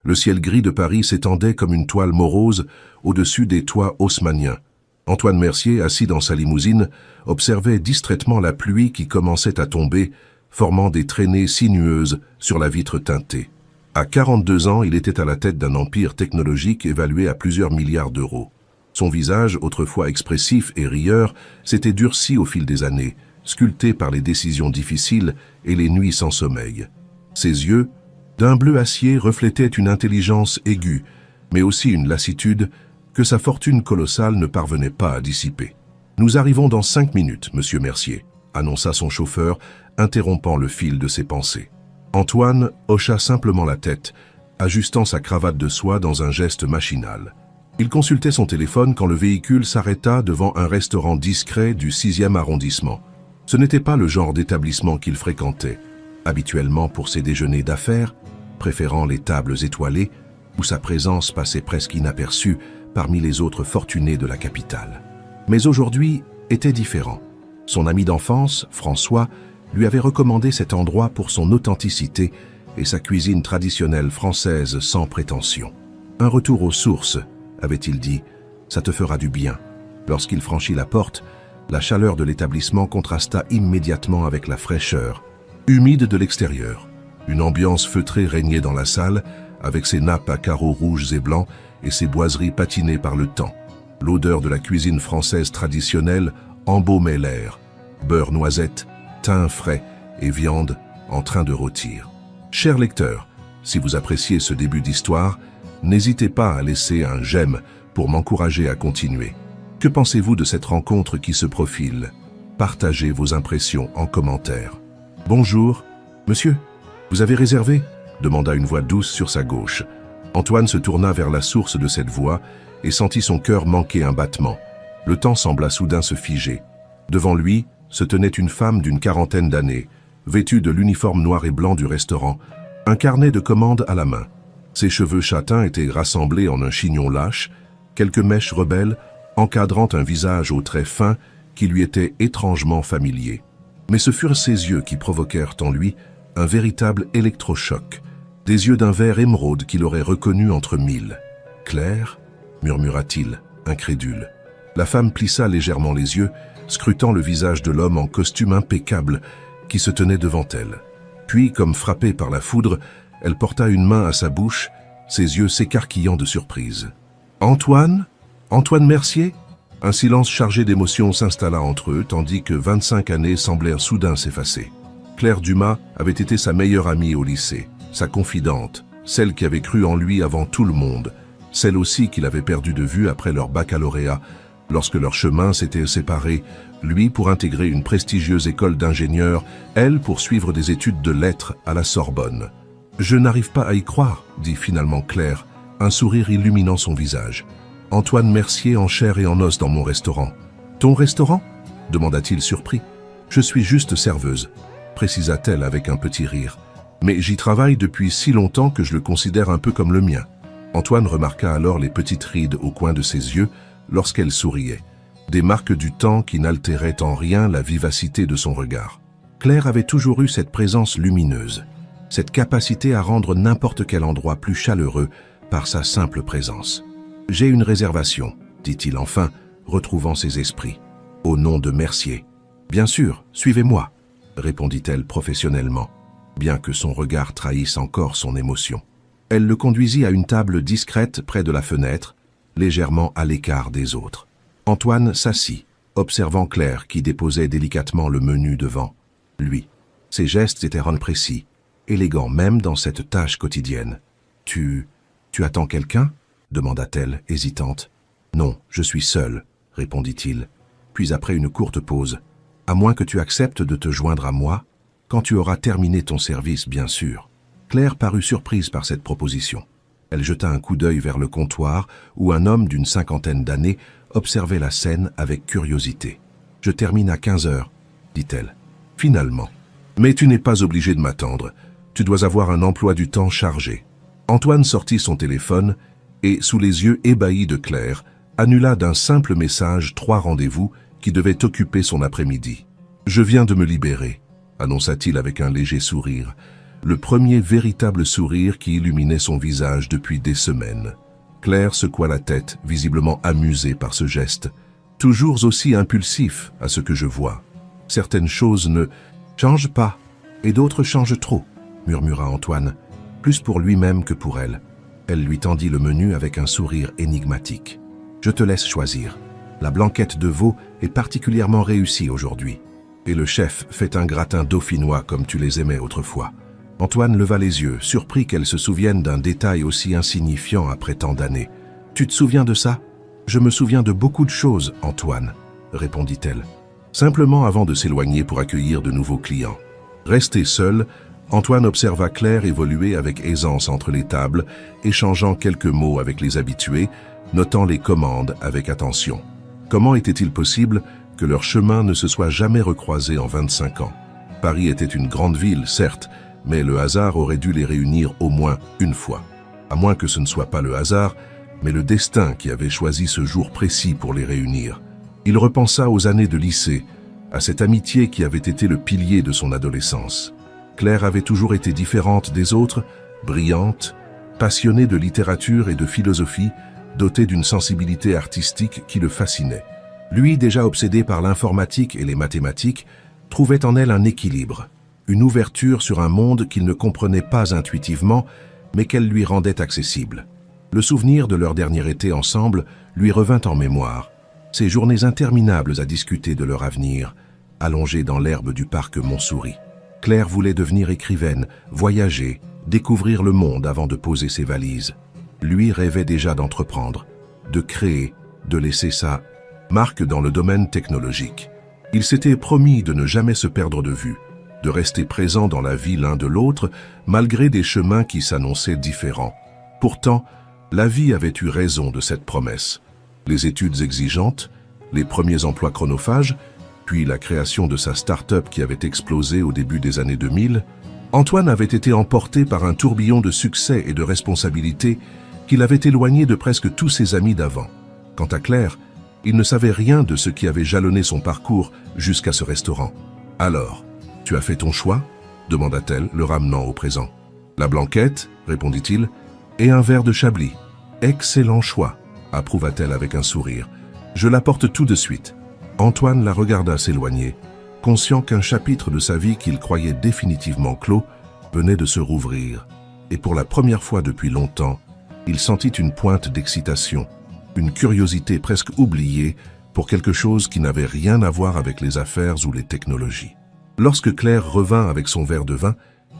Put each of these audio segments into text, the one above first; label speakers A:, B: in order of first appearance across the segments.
A: Le ciel gris de Paris s'étendait comme une toile morose au-dessus des toits haussmanniens. Antoine Mercier, assis dans sa limousine, observait distraitement la pluie qui commençait à tomber, formant des traînées sinueuses sur la vitre teintée. À 42 ans, il était à la tête d'un empire technologique évalué à plusieurs milliards d'euros. Son visage, autrefois expressif et rieur, s'était durci au fil des années, sculpté par les décisions difficiles et les nuits sans sommeil. Ses yeux, d'un bleu acier, reflétaient une intelligence aiguë, mais aussi une lassitude que sa fortune colossale ne parvenait pas à dissiper. « Nous arrivons dans 5 minutes, monsieur Mercier », annonça son chauffeur, interrompant le fil de ses pensées. Antoine hocha simplement la tête, ajustant sa cravate de soie dans un geste machinal. Il consultait son téléphone quand le véhicule s'arrêta devant un restaurant discret du 6e arrondissement. Ce n'était pas le genre d'établissement qu'il fréquentait, habituellement pour ses déjeuners d'affaires, préférant les tables étoilées, où sa présence passait presque inaperçue parmi les autres fortunés de la capitale. Mais aujourd'hui était différent. Son ami d'enfance, François, lui avait recommandé cet endroit pour son authenticité et sa cuisine traditionnelle française sans prétention. Un retour aux sources, avait-il dit, ça te fera du bien. Lorsqu'il franchit la porte, la chaleur de l'établissement contrasta immédiatement avec la fraîcheur, humide de l'extérieur. Une ambiance feutrée régnait dans la salle, avec ses nappes à carreaux rouges et blancs et ses boiseries patinées par le temps. L'odeur de la cuisine française traditionnelle embaumait l'air. Beurre noisette, thym frais et viande en train de rôtir. Cher lecteur, si vous appréciez ce début d'histoire, n'hésitez pas à laisser un j'aime pour m'encourager à continuer. Que pensez-vous de cette rencontre qui se profile? Partagez vos impressions en commentaire. Bonjour, monsieur, vous avez réservé? Demanda une voix douce sur sa gauche. Antoine se tourna vers la source de cette voix et sentit son cœur manquer un battement. Le temps sembla soudain se figer. Devant lui se tenait une femme d'une quarantaine d'années, vêtue de l'uniforme noir et blanc du restaurant, un carnet de commandes à la main. Ses cheveux châtains étaient rassemblés en un chignon lâche, quelques mèches rebelles encadrant un visage aux traits fins qui lui étaient étrangement familiers. Mais ce furent ses yeux qui provoquèrent en lui un véritable électrochoc, des yeux d'un vert émeraude qu'il aurait reconnu entre mille. « Claire » murmura-t-il, incrédule. La femme plissa légèrement les yeux, scrutant le visage de l'homme en costume impeccable qui se tenait devant elle. Puis, comme frappée par la foudre, elle porta une main à sa bouche, ses yeux s'écarquillant de surprise. « Antoine ? Antoine Mercier ?» Un silence chargé d'émotions s'installa entre eux, tandis que 25 années semblèrent soudain s'effacer. Claire Dumas avait été sa meilleure amie au lycée, sa confidente, celle qui avait cru en lui avant tout le monde, celle aussi qu'il avait perdue de vue après leur baccalauréat, lorsque leurs chemins s'étaient séparés, lui pour intégrer une prestigieuse école d'ingénieurs, elle pour suivre des études de lettres à la Sorbonne. « Je n'arrive pas à y croire, » dit finalement Claire, un sourire illuminant son visage. « Antoine Mercier en chair et en os dans mon restaurant. »« Ton restaurant » demanda-t-il surpris. « Je suis juste serveuse, » précisa-t-elle avec un petit rire. « Mais j'y travaille depuis si longtemps que je le considère un peu comme le mien. » Antoine remarqua alors les petites rides au coin de ses yeux lorsqu'elle souriait, des marques du temps qui n'altéraient en rien la vivacité de son regard. Claire avait toujours eu cette présence lumineuse, cette capacité à rendre n'importe quel endroit plus chaleureux par sa simple présence. « J'ai une réservation, » dit-il enfin, retrouvant ses esprits. « Au nom de Mercier. »« Bien sûr, suivez-moi, » répondit-elle professionnellement, bien que son regard trahisse encore son émotion. Elle le conduisit à une table discrète près de la fenêtre, légèrement à l'écart des autres. Antoine s'assit, observant Claire qui déposait délicatement le menu devant lui. Ses gestes étaient précis, élégants même dans cette tâche quotidienne. « Tu attends quelqu'un » demanda-t-elle, hésitante. « Non, je suis seule, » répondit-il. Puis après une courte pause, « À moins que tu acceptes de te joindre à moi, quand tu auras terminé ton service, bien sûr. » Claire parut surprise par cette proposition. Elle jeta un coup d'œil vers le comptoir où un homme d'une 50aine d'années observait la scène avec curiosité. « Je termine à 15 heures, » dit-elle. « Finalement. Mais tu n'es pas obligé de m'attendre. Tu dois avoir un emploi du temps chargé. » Antoine sortit son téléphone et, sous les yeux ébahis de Claire, annula d'un simple message 3 rendez-vous qui devaient occuper son après-midi. « Je viens de me libérer, » annonça-t-il avec un léger sourire. « le premier véritable sourire qui illuminait son visage depuis des semaines. Claire secoua la tête, visiblement amusée par ce geste. Toujours aussi impulsif à ce que je vois. Certaines choses ne changent pas, et d'autres changent trop, murmura Antoine, plus pour lui-même que pour elle. Elle lui tendit le menu avec un sourire énigmatique. Je te laisse choisir. La blanquette de veau est particulièrement réussie aujourd'hui. Et le chef fait un gratin dauphinois comme tu les aimais autrefois. Antoine leva les yeux, surpris qu'elle se souvienne d'un détail aussi insignifiant après tant d'années. Tu te souviens de ça ? Je me souviens de beaucoup de choses, Antoine, répondit-elle, simplement avant de s'éloigner pour accueillir de nouveaux clients. Resté seul, Antoine observa Claire évoluer avec aisance entre les tables, échangeant quelques mots avec les habitués, notant les commandes avec attention. Comment était-il possible que leurs chemins ne se soient jamais recroisés en 25 ans? Paris était une grande ville, certes, mais le hasard aurait dû les réunir au moins une fois. À moins que ce ne soit pas le hasard, mais le destin qui avait choisi ce jour précis pour les réunir. Il repensa aux années de lycée, à cette amitié qui avait été le pilier de son adolescence. Claire avait toujours été différente des autres, brillante, passionnée de littérature et de philosophie, dotée d'une sensibilité artistique qui le fascinait. Lui, déjà obsédé par l'informatique et les mathématiques, trouvait en elle un équilibre, une ouverture sur un monde qu'il ne comprenait pas intuitivement, mais qu'elle lui rendait accessible. Le souvenir de leur dernier été ensemble lui revint en mémoire, ces journées interminables à discuter de leur avenir, allongées dans l'herbe du parc Montsouris. Claire voulait devenir écrivaine, voyager, découvrir le monde avant de poser ses valises. Lui rêvait déjà d'entreprendre, de créer, de laisser sa marque dans le domaine technologique. Il s'était promis de ne jamais se perdre de vue, de rester présent dans la vie l'un de l'autre, malgré des chemins qui s'annonçaient différents. Pourtant, la vie avait eu raison de cette promesse. Les études exigeantes, les premiers emplois chronophages, puis la création de sa start-up qui avait explosé au début des années 2000, Antoine avait été emporté par un tourbillon de succès et de responsabilités qui l'avait éloigné de presque tous ses amis d'avant. Quant à Claire, il ne savait rien de ce qui avait jalonné son parcours jusqu'à ce restaurant. « Alors, tu as fait ton choix ?» demanda-t-elle, le ramenant au présent. « La blanquette, répondit-il, et un verre de Chablis. Excellent choix, approuva-t-elle avec un sourire. Je l'apporte tout de suite. Antoine la regarda s'éloigner, conscient qu'un chapitre de sa vie qu'il croyait définitivement clos venait de se rouvrir. Et pour la première fois depuis longtemps, il sentit une pointe d'excitation, une curiosité presque oubliée pour quelque chose qui n'avait rien à voir avec les affaires ou les technologies. Lorsque Claire revint avec son verre de vin,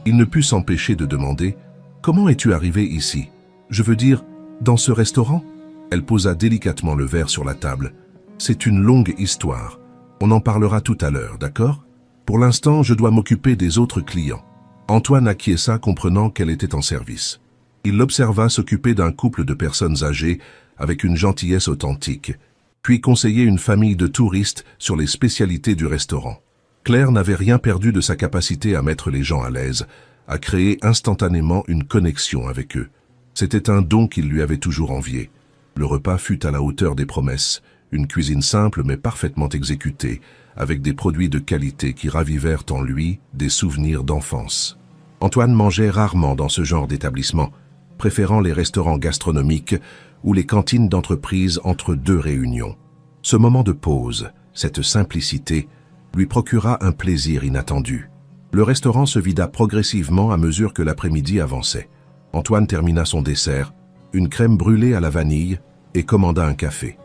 A: il ne put s'empêcher de demander « Comment es-tu arrivé ici ? Je veux dire, dans ce restaurant ?» Elle posa délicatement le verre sur la table. « C'est une longue histoire. On en parlera tout à l'heure, d'accord ? Pour l'instant, je dois m'occuper des autres clients. » Antoine acquiesça, comprenant qu'elle était en service. Il l'observa s'occuper d'un couple de personnes âgées avec une gentillesse authentique, puis conseiller une famille de touristes sur les spécialités du restaurant. Claire n'avait rien perdu de sa capacité à mettre les gens à l'aise, à créer instantanément une connexion avec eux. C'était un don qu'il lui avait toujours envié. Le repas fut à la hauteur des promesses, une cuisine simple mais parfaitement exécutée, avec des produits de qualité qui ravivèrent en lui des souvenirs d'enfance. Antoine mangeait rarement dans ce genre d'établissement, préférant les restaurants gastronomiques ou les cantines d'entreprise entre deux réunions. Ce moment de pause, cette simplicité, lui procura un plaisir inattendu. Le restaurant se vida progressivement à mesure que l'après-midi avançait. Antoine termina son dessert, une crème brûlée à la vanille, et commanda un café.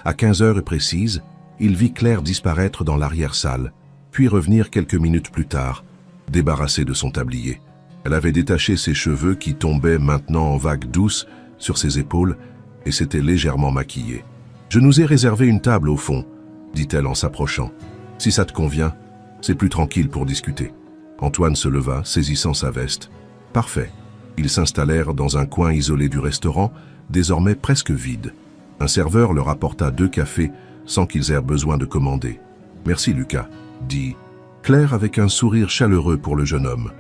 A: À 15 heures précises, il vit Claire disparaître dans l'arrière-salle, puis revenir quelques minutes plus tard, débarrassée de son tablier. Elle avait détaché ses cheveux qui tombaient maintenant en vagues douces sur ses épaules et s'était légèrement maquillée. « Je nous ai réservé une table au fond, » dit-elle en s'approchant. « Si ça te convient, c'est plus tranquille pour discuter. » Antoine se leva, saisissant sa veste. « Parfait. » Ils s'installèrent dans un coin isolé du restaurant, désormais presque vide. Un serveur leur apporta 2 cafés sans qu'ils aient besoin de commander. « Merci Lucas », dit Claire avec un sourire chaleureux pour le jeune homme.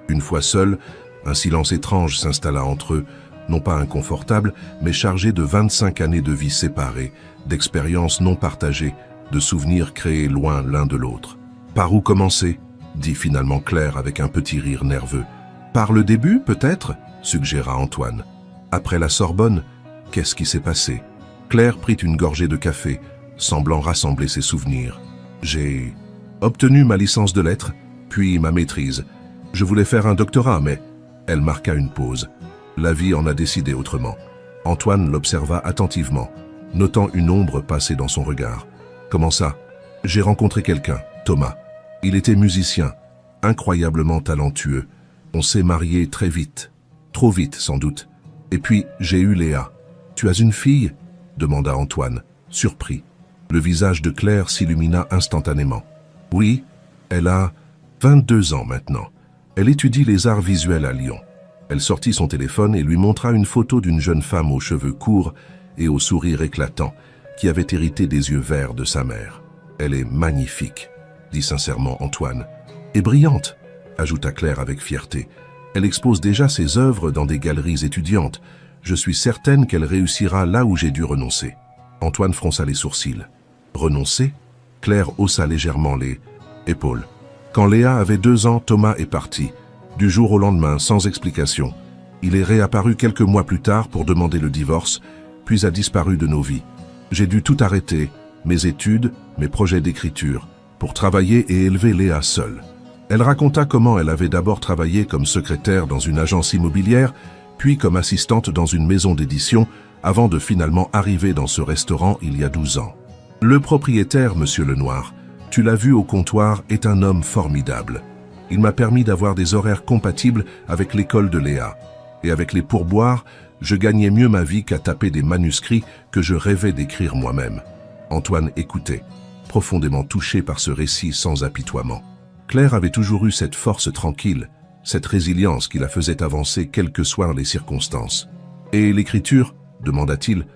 A: Une fois seul, un silence étrange s'installa entre eux, non pas inconfortable, mais chargé de 25 années de vie séparée, d'expériences non partagées, de souvenirs créés loin l'un de l'autre. « Par où commencer ?» dit finalement Claire avec un petit rire nerveux. « Par le début, peut-être, suggéra Antoine. Après la Sorbonne, qu'est-ce qui s'est passé? Claire prit une gorgée de café, semblant rassembler ses souvenirs. J'ai obtenu ma licence de lettres, puis ma maîtrise. Je voulais faire un doctorat, mais elle marqua une pause. La vie en a décidé autrement. Antoine l'observa attentivement, notant une ombre passer dans son regard. Comment ça? J'ai rencontré quelqu'un, Thomas. Il était musicien, incroyablement talentueux. On s'est mariés très vite. Trop vite, sans doute. Et puis, j'ai eu Léa. Tu as une fille? Demanda Antoine, surpris. Le visage de Claire s'illumina instantanément. Oui, elle a 22 ans maintenant. Elle étudie les arts visuels à Lyon. Elle sortit son téléphone et lui montra une photo d'une jeune femme aux cheveux courts et au sourire éclatant, qui avait hérité des yeux verts de sa mère. Elle est magnifique, dit sincèrement Antoine. Et brillante, ajouta Claire avec fierté. Elle expose déjà ses œuvres dans des galeries étudiantes. Je suis certaine qu'elle réussira là où j'ai dû renoncer. Antoine fronça les sourcils. Renoncer? Claire haussa légèrement les épaules. Quand Léa avait 2 ans, Thomas est parti. Du jour au lendemain, sans explication. Il est réapparu quelques mois plus tard pour demander le divorce, puis a disparu de nos vies. J'ai dû tout arrêter, mes études, mes projets d'écriture, pour travailler et élever Léa seule. Elle raconta comment elle avait d'abord travaillé comme secrétaire dans une agence immobilière, puis comme assistante dans une maison d'édition, avant de finalement arriver dans ce restaurant il y a 12 ans. Le propriétaire, Monsieur Lenoir, tu l'as vu au comptoir, est un homme formidable. Il m'a permis d'avoir des horaires compatibles avec l'école de Léa. Et avec les pourboires, je gagnais mieux ma vie qu'à taper des manuscrits que je rêvais d'écrire moi-même. Antoine écoutait, profondément touché par ce récit sans apitoiement. Claire avait toujours eu cette force tranquille, cette résilience qui la faisait avancer quelles que soient les circonstances. Et l'écriture, demanda-t-il,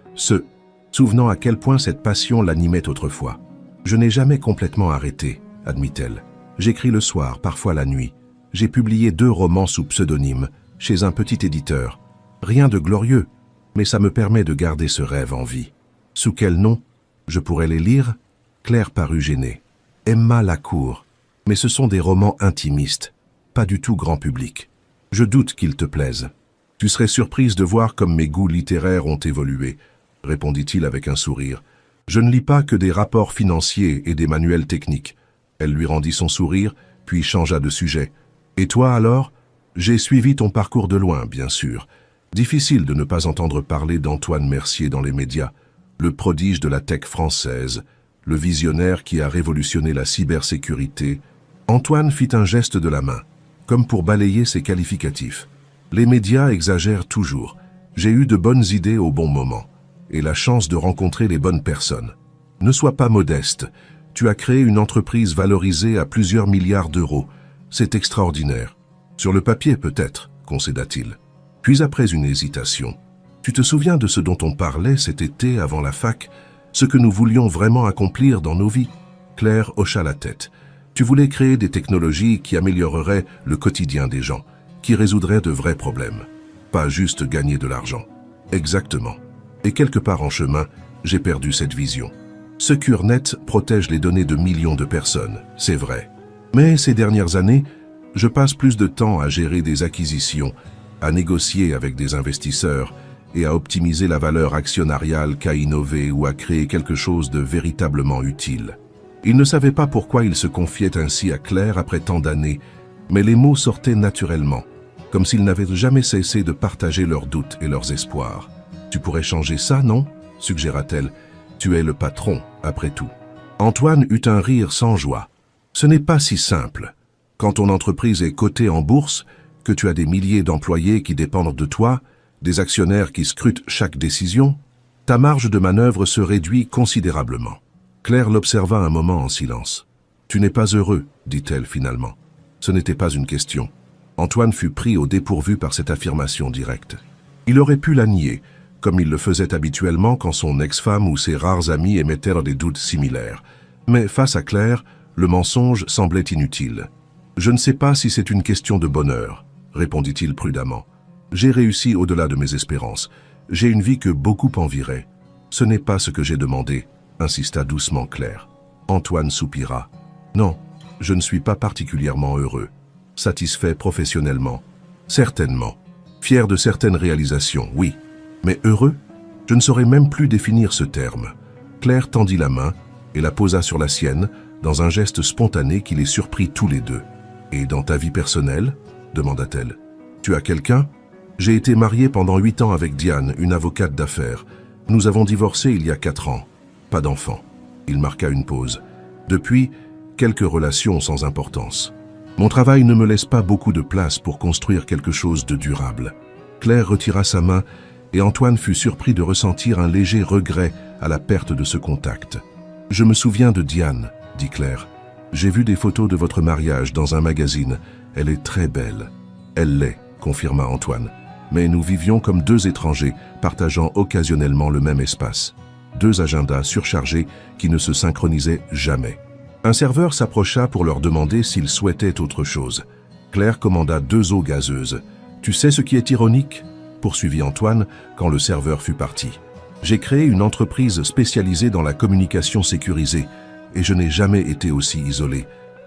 A: souvenant à quel point cette passion l'animait autrefois. Je n'ai jamais complètement arrêté, admit-elle. J'écris le soir, parfois la nuit. J'ai publié 2 romans sous pseudonyme, chez un petit éditeur. Rien de glorieux, mais ça me permet de garder ce rêve en vie. Sous quel nom? Je pourrais les lire? Claire parut gênée. Emma Lacour. Mais ce sont des romans intimistes, pas du tout grand public. Je doute qu'ils te plaisent. Tu serais surprise de voir comme mes goûts littéraires ont évolué, répondit-il avec un sourire. Je ne lis pas que des rapports financiers et des manuels techniques. Elle lui rendit son sourire, puis changea de sujet. Et toi alors? J'ai suivi ton parcours de loin, bien sûr. Difficile de ne pas entendre parler d'Antoine Mercier dans les médias, le prodige de la tech française, le visionnaire qui a révolutionné la cybersécurité. Antoine fit un geste de la main, comme pour balayer ses qualificatifs. Les médias exagèrent toujours. J'ai eu de bonnes idées au bon moment, et la chance de rencontrer les bonnes personnes. Ne sois pas modeste. Tu as créé une entreprise valorisée à plusieurs milliards d'euros. C'est extraordinaire. Sur le papier peut-être, concéda-t-il. Puis après une hésitation, tu te souviens de ce dont on parlait cet été avant la fac, ce que nous voulions vraiment accomplir dans nos vies? Claire hocha la tête. Tu voulais créer des technologies qui amélioreraient le quotidien des gens, qui résoudraient de vrais problèmes. Pas juste gagner de l'argent. Exactement. Et quelque part en chemin, j'ai perdu cette vision. SecureNet protège les données de millions de personnes, c'est vrai. Mais ces dernières années, je passe plus de temps à gérer des acquisitions, à négocier avec des investisseurs et à optimiser la valeur actionnariale qu'à innover ou à créer quelque chose de véritablement utile. Il ne savait pas pourquoi il se confiait ainsi à Claire après tant d'années, mais les mots sortaient naturellement, comme s'ils n'avaient jamais cessé de partager leurs doutes et leurs espoirs. « Tu pourrais changer ça, non ?» suggéra-t-elle. « Tu es le patron, après tout. » Antoine eut un rire sans joie. « Ce n'est pas si simple. Quand ton entreprise est cotée en bourse, que tu as des milliers d'employés qui dépendent de toi, des actionnaires qui scrutent chaque décision, ta marge de manœuvre se réduit considérablement. » Claire l'observa un moment en silence. « Tu n'es pas heureux, dit-elle finalement. Ce n'était pas une question. » Antoine fut pris au dépourvu par cette affirmation directe. Il aurait pu la nier, comme il le faisait habituellement quand son ex-femme ou ses rares amis émettaient des doutes similaires. Mais face à Claire, le mensonge semblait inutile. « Je ne sais pas si c'est une question de bonheur, » répondit-il prudemment. « J'ai réussi au-delà de mes espérances. J'ai une vie que beaucoup envieraient. Ce n'est pas ce que j'ai demandé, » insista doucement Claire. Antoine soupira. « Non, je ne suis pas particulièrement heureux, satisfait professionnellement. Certainement. Fier de certaines réalisations, oui. Mais heureux? Je ne saurais même plus définir ce terme. Claire tendit la main et la posa sur la sienne, dans un geste spontané qui les surprit tous les deux. « Et dans ta vie personnelle ?» demanda-t-elle. « Tu as quelqu'un ?» J'ai été marié pendant 8 ans avec Diane, une avocate d'affaires. Nous avons divorcé il y a 4 ans. Pas d'enfant. Il marqua une pause. Depuis, quelques relations sans importance. Mon travail ne me laisse pas beaucoup de place pour construire quelque chose de durable. Claire retira sa main et Antoine fut surpris de ressentir un léger regret à la perte de ce contact. « Je me souviens de Diane, » dit Claire. « J'ai vu des photos de votre mariage dans un magazine. Elle est très belle. »« Elle l'est, » confirma Antoine. Mais nous vivions comme 2 étrangers, partageant occasionnellement le même espace. 2 agendas surchargés qui ne se synchronisaient jamais. Un serveur s'approcha pour leur demander s'ils souhaitaient autre chose. Claire commanda 2 eaux gazeuses. « Tu sais ce qui est ironique ?» poursuivit Antoine quand le serveur fut parti. « J'ai créé une entreprise spécialisée dans la communication sécurisée et je n'ai jamais été aussi isolé.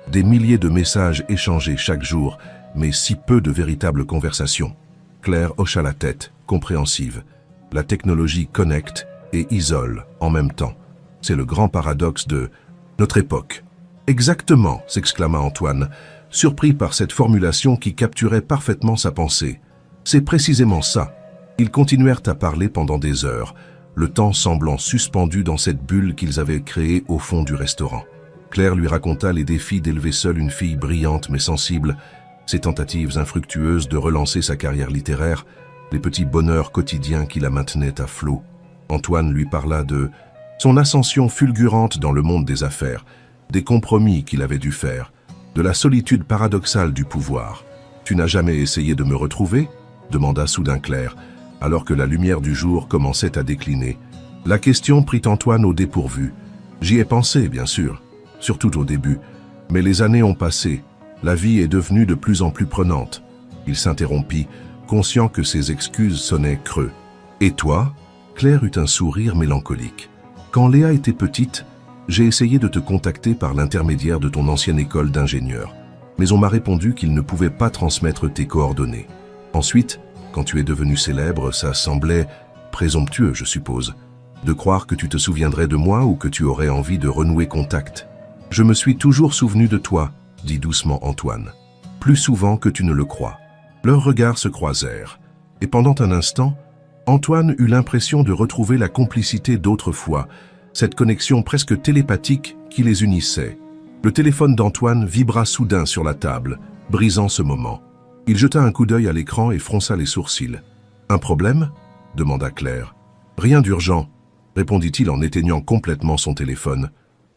A: Des milliers de messages échangés chaque jour, mais si peu de véritables conversations. » Claire hocha la tête, compréhensive. La technologie connecte et isole en même temps. C'est le grand paradoxe de notre époque. « Exactement !» s'exclama Antoine, surpris par cette formulation qui capturait parfaitement sa pensée. C'est précisément ça. Ils continuèrent à parler pendant des heures, le temps semblant suspendu dans cette bulle qu'ils avaient créée au fond du restaurant. Claire lui raconta les défis d'élever seule une fille brillante mais sensible, ses tentatives infructueuses de relancer sa carrière littéraire, les petits bonheurs quotidiens qui la maintenaient à flot. Antoine lui parla de son ascension fulgurante dans le monde des affaires, des compromis qu'il avait dû faire, de la solitude paradoxale du pouvoir. « Tu n'as jamais essayé de me retrouver ?» demanda soudain Claire, alors que la lumière du jour commençait à décliner. La question prit Antoine au dépourvu. « J'y ai pensé, bien sûr, surtout au début, mais les années ont passé. La vie est devenue de plus en plus prenante. » Il s'interrompit, conscient que ses excuses sonnaient creux. « Et toi ?» Claire eut un sourire mélancolique. « Quand Léa était petite, j'ai essayé de te contacter par l'intermédiaire de ton ancienne école d'ingénieur. Mais on m'a répondu qu'il ne pouvait pas transmettre tes coordonnées. Ensuite, quand tu es devenu célèbre, ça semblait présomptueux, je suppose, de croire que tu te souviendrais de moi ou que tu aurais envie de renouer contact. Je me suis toujours souvenu de toi, dit doucement Antoine. Plus souvent que tu ne le crois. Leurs regards se croisèrent, et pendant un instant, Antoine eut l'impression de retrouver la complicité d'autrefois, cette connexion presque télépathique qui les unissait. Le téléphone d'Antoine vibra soudain sur la table, brisant ce moment. Il jeta un coup d'œil à l'écran et fronça les sourcils. « Un problème ?» demanda Claire. « Rien d'urgent », répondit-il en éteignant complètement son téléphone.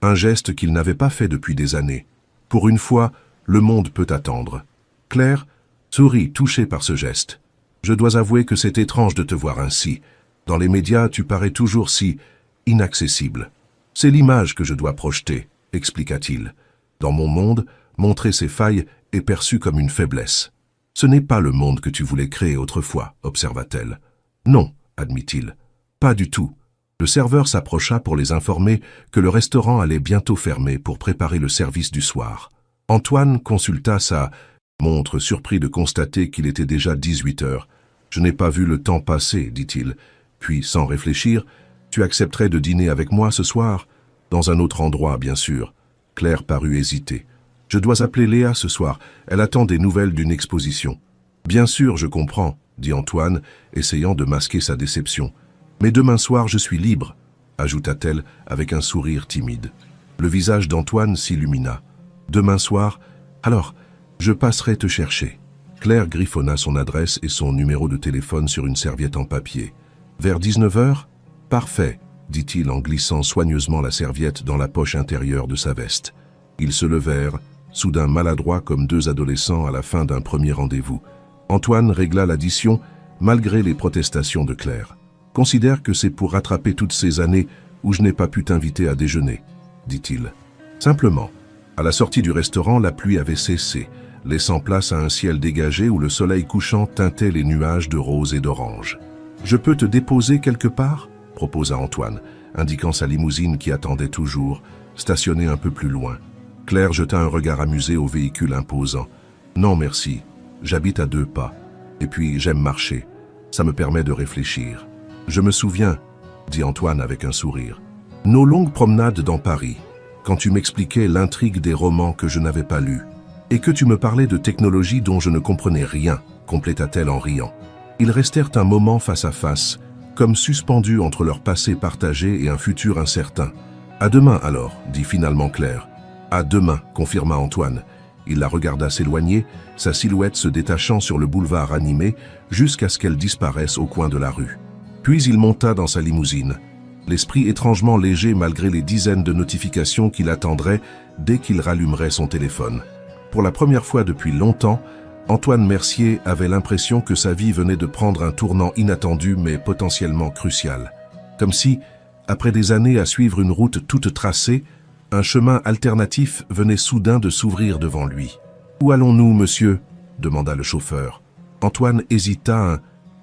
A: Un geste qu'il n'avait pas fait depuis des années. Pour une fois, le monde peut attendre. Claire sourit, touchée par ce geste. « Je dois avouer que c'est étrange de te voir ainsi. Dans les médias, tu parais toujours si inaccessible. C'est l'image que je dois projeter, expliqua-t-il. Dans mon monde, montrer ses failles est perçu comme une faiblesse. Ce n'est pas le monde que tu voulais créer autrefois, observa-t-elle. Non, admit-il. Pas du tout. Le serveur s'approcha pour les informer que le restaurant allait bientôt fermer pour préparer le service du soir. Antoine consulta sa montre, surpris de constater qu'il était déjà 18 heures. « Je n'ai pas vu le temps passer, dit-il. Puis, sans réfléchir, « Tu accepterais de dîner avec moi ce soir ?» Dans un autre endroit, bien sûr. Claire parut hésiter. « Je dois appeler Léa ce soir. Elle attend des nouvelles d'une exposition. »« Bien sûr, je comprends, » dit Antoine, essayant de masquer sa déception. « Mais demain soir, je suis libre, » ajouta-t-elle avec un sourire timide. Le visage d'Antoine s'illumina. « Demain soir, alors, je passerai te chercher. » Claire griffonna son adresse et son numéro de téléphone sur une serviette en papier. « Vers 19 heures ? Parfait, » dit-il en glissant soigneusement la serviette dans la poche intérieure de sa veste. Ils se levèrent, soudain maladroits comme 2 adolescents à la fin d'un premier rendez-vous. Antoine régla l'addition malgré les protestations de Claire. « Considère que c'est pour rattraper toutes ces années où je n'ai pas pu t'inviter à déjeuner, » dit-il. Simplement, à la sortie du restaurant, la pluie avait cessé, laissant place à un ciel dégagé où le soleil couchant teintait les nuages de rose et d'orange. « Je peux te déposer quelque part ?» proposa Antoine, indiquant sa limousine qui attendait toujours, stationnée un peu plus loin. Claire jeta un regard amusé au véhicule imposant. « Non, merci. J'habite à 2 pas. » Et puis j'aime marcher. Ça me permet de réfléchir. Je me souviens, dit Antoine avec un sourire, nos longues promenades dans Paris, quand tu m'expliquais l'intrigue des romans que je n'avais pas lus, et que tu me parlais de technologies dont je ne comprenais rien, compléta-t-elle en riant. Ils restèrent un moment face à face, comme suspendus entre leur passé partagé et un futur incertain. « À demain alors, dit finalement Claire. « À demain, confirma Antoine. Il la regarda s'éloigner, sa silhouette se détachant sur le boulevard animé jusqu'à ce qu'elle disparaisse au coin de la rue. Puis il monta dans sa limousine, l'esprit étrangement léger malgré les dizaines de notifications qui l'attendraient dès qu'il rallumerait son téléphone. Pour la première fois depuis longtemps, Antoine Mercier avait l'impression que sa vie venait de prendre un tournant inattendu mais potentiellement crucial. Comme si, après des années à suivre une route toute tracée, un chemin alternatif venait soudain de s'ouvrir devant lui. « Où allons-nous, monsieur » demanda le chauffeur. Antoine hésita un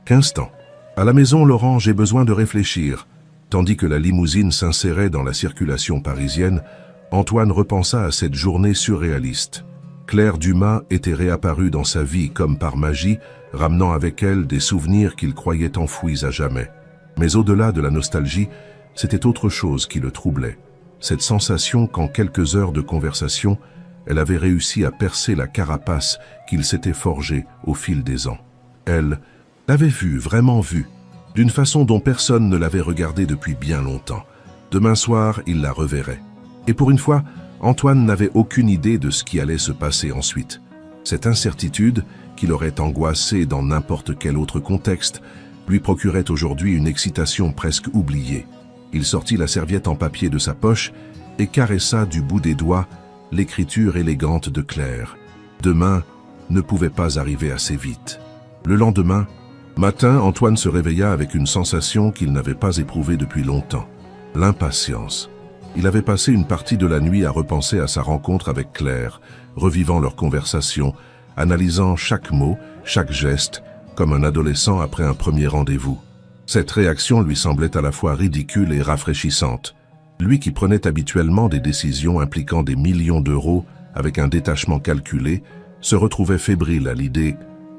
A: instant. « À la maison, Laurent, j'ai besoin de réfléchir. » Tandis que la limousine s'insérait dans la circulation parisienne, Antoine repensa à cette journée surréaliste. Claire Dumas était réapparue dans sa vie comme par magie, ramenant avec elle des souvenirs qu'il croyait enfouis à jamais. Mais au-delà de la nostalgie, c'était autre chose qui le troublait. Cette sensation qu'en quelques heures de conversation, elle avait réussi à percer la carapace qu'il s'était forgée au fil des ans. Elle l'avait vu, vraiment vu, d'une façon dont personne ne l'avait regardée depuis bien longtemps. Demain soir, il la reverrait. Et pour une fois, Antoine n'avait aucune idée de ce qui allait se passer ensuite. Cette incertitude, qui l'aurait angoissé dans n'importe quel autre contexte, lui procurait aujourd'hui une excitation presque oubliée. Il sortit la serviette en papier de sa poche et caressa du bout des doigts l'écriture élégante de Claire. Demain ne pouvait pas arriver assez vite. Le lendemain matin, Antoine se réveilla avec une sensation qu'il n'avait pas éprouvée depuis longtemps. L'impatience. Il avait passé une partie de la nuit à repenser à sa rencontre avec Claire, revivant leur conversation, analysant chaque mot, chaque geste, comme un adolescent après un premier rendez-vous. Cette réaction lui semblait à la fois ridicule et rafraîchissante. Lui qui prenait habituellement des décisions impliquant des millions d'euros avec un détachement calculé, se retrouvait fébrile à l'idée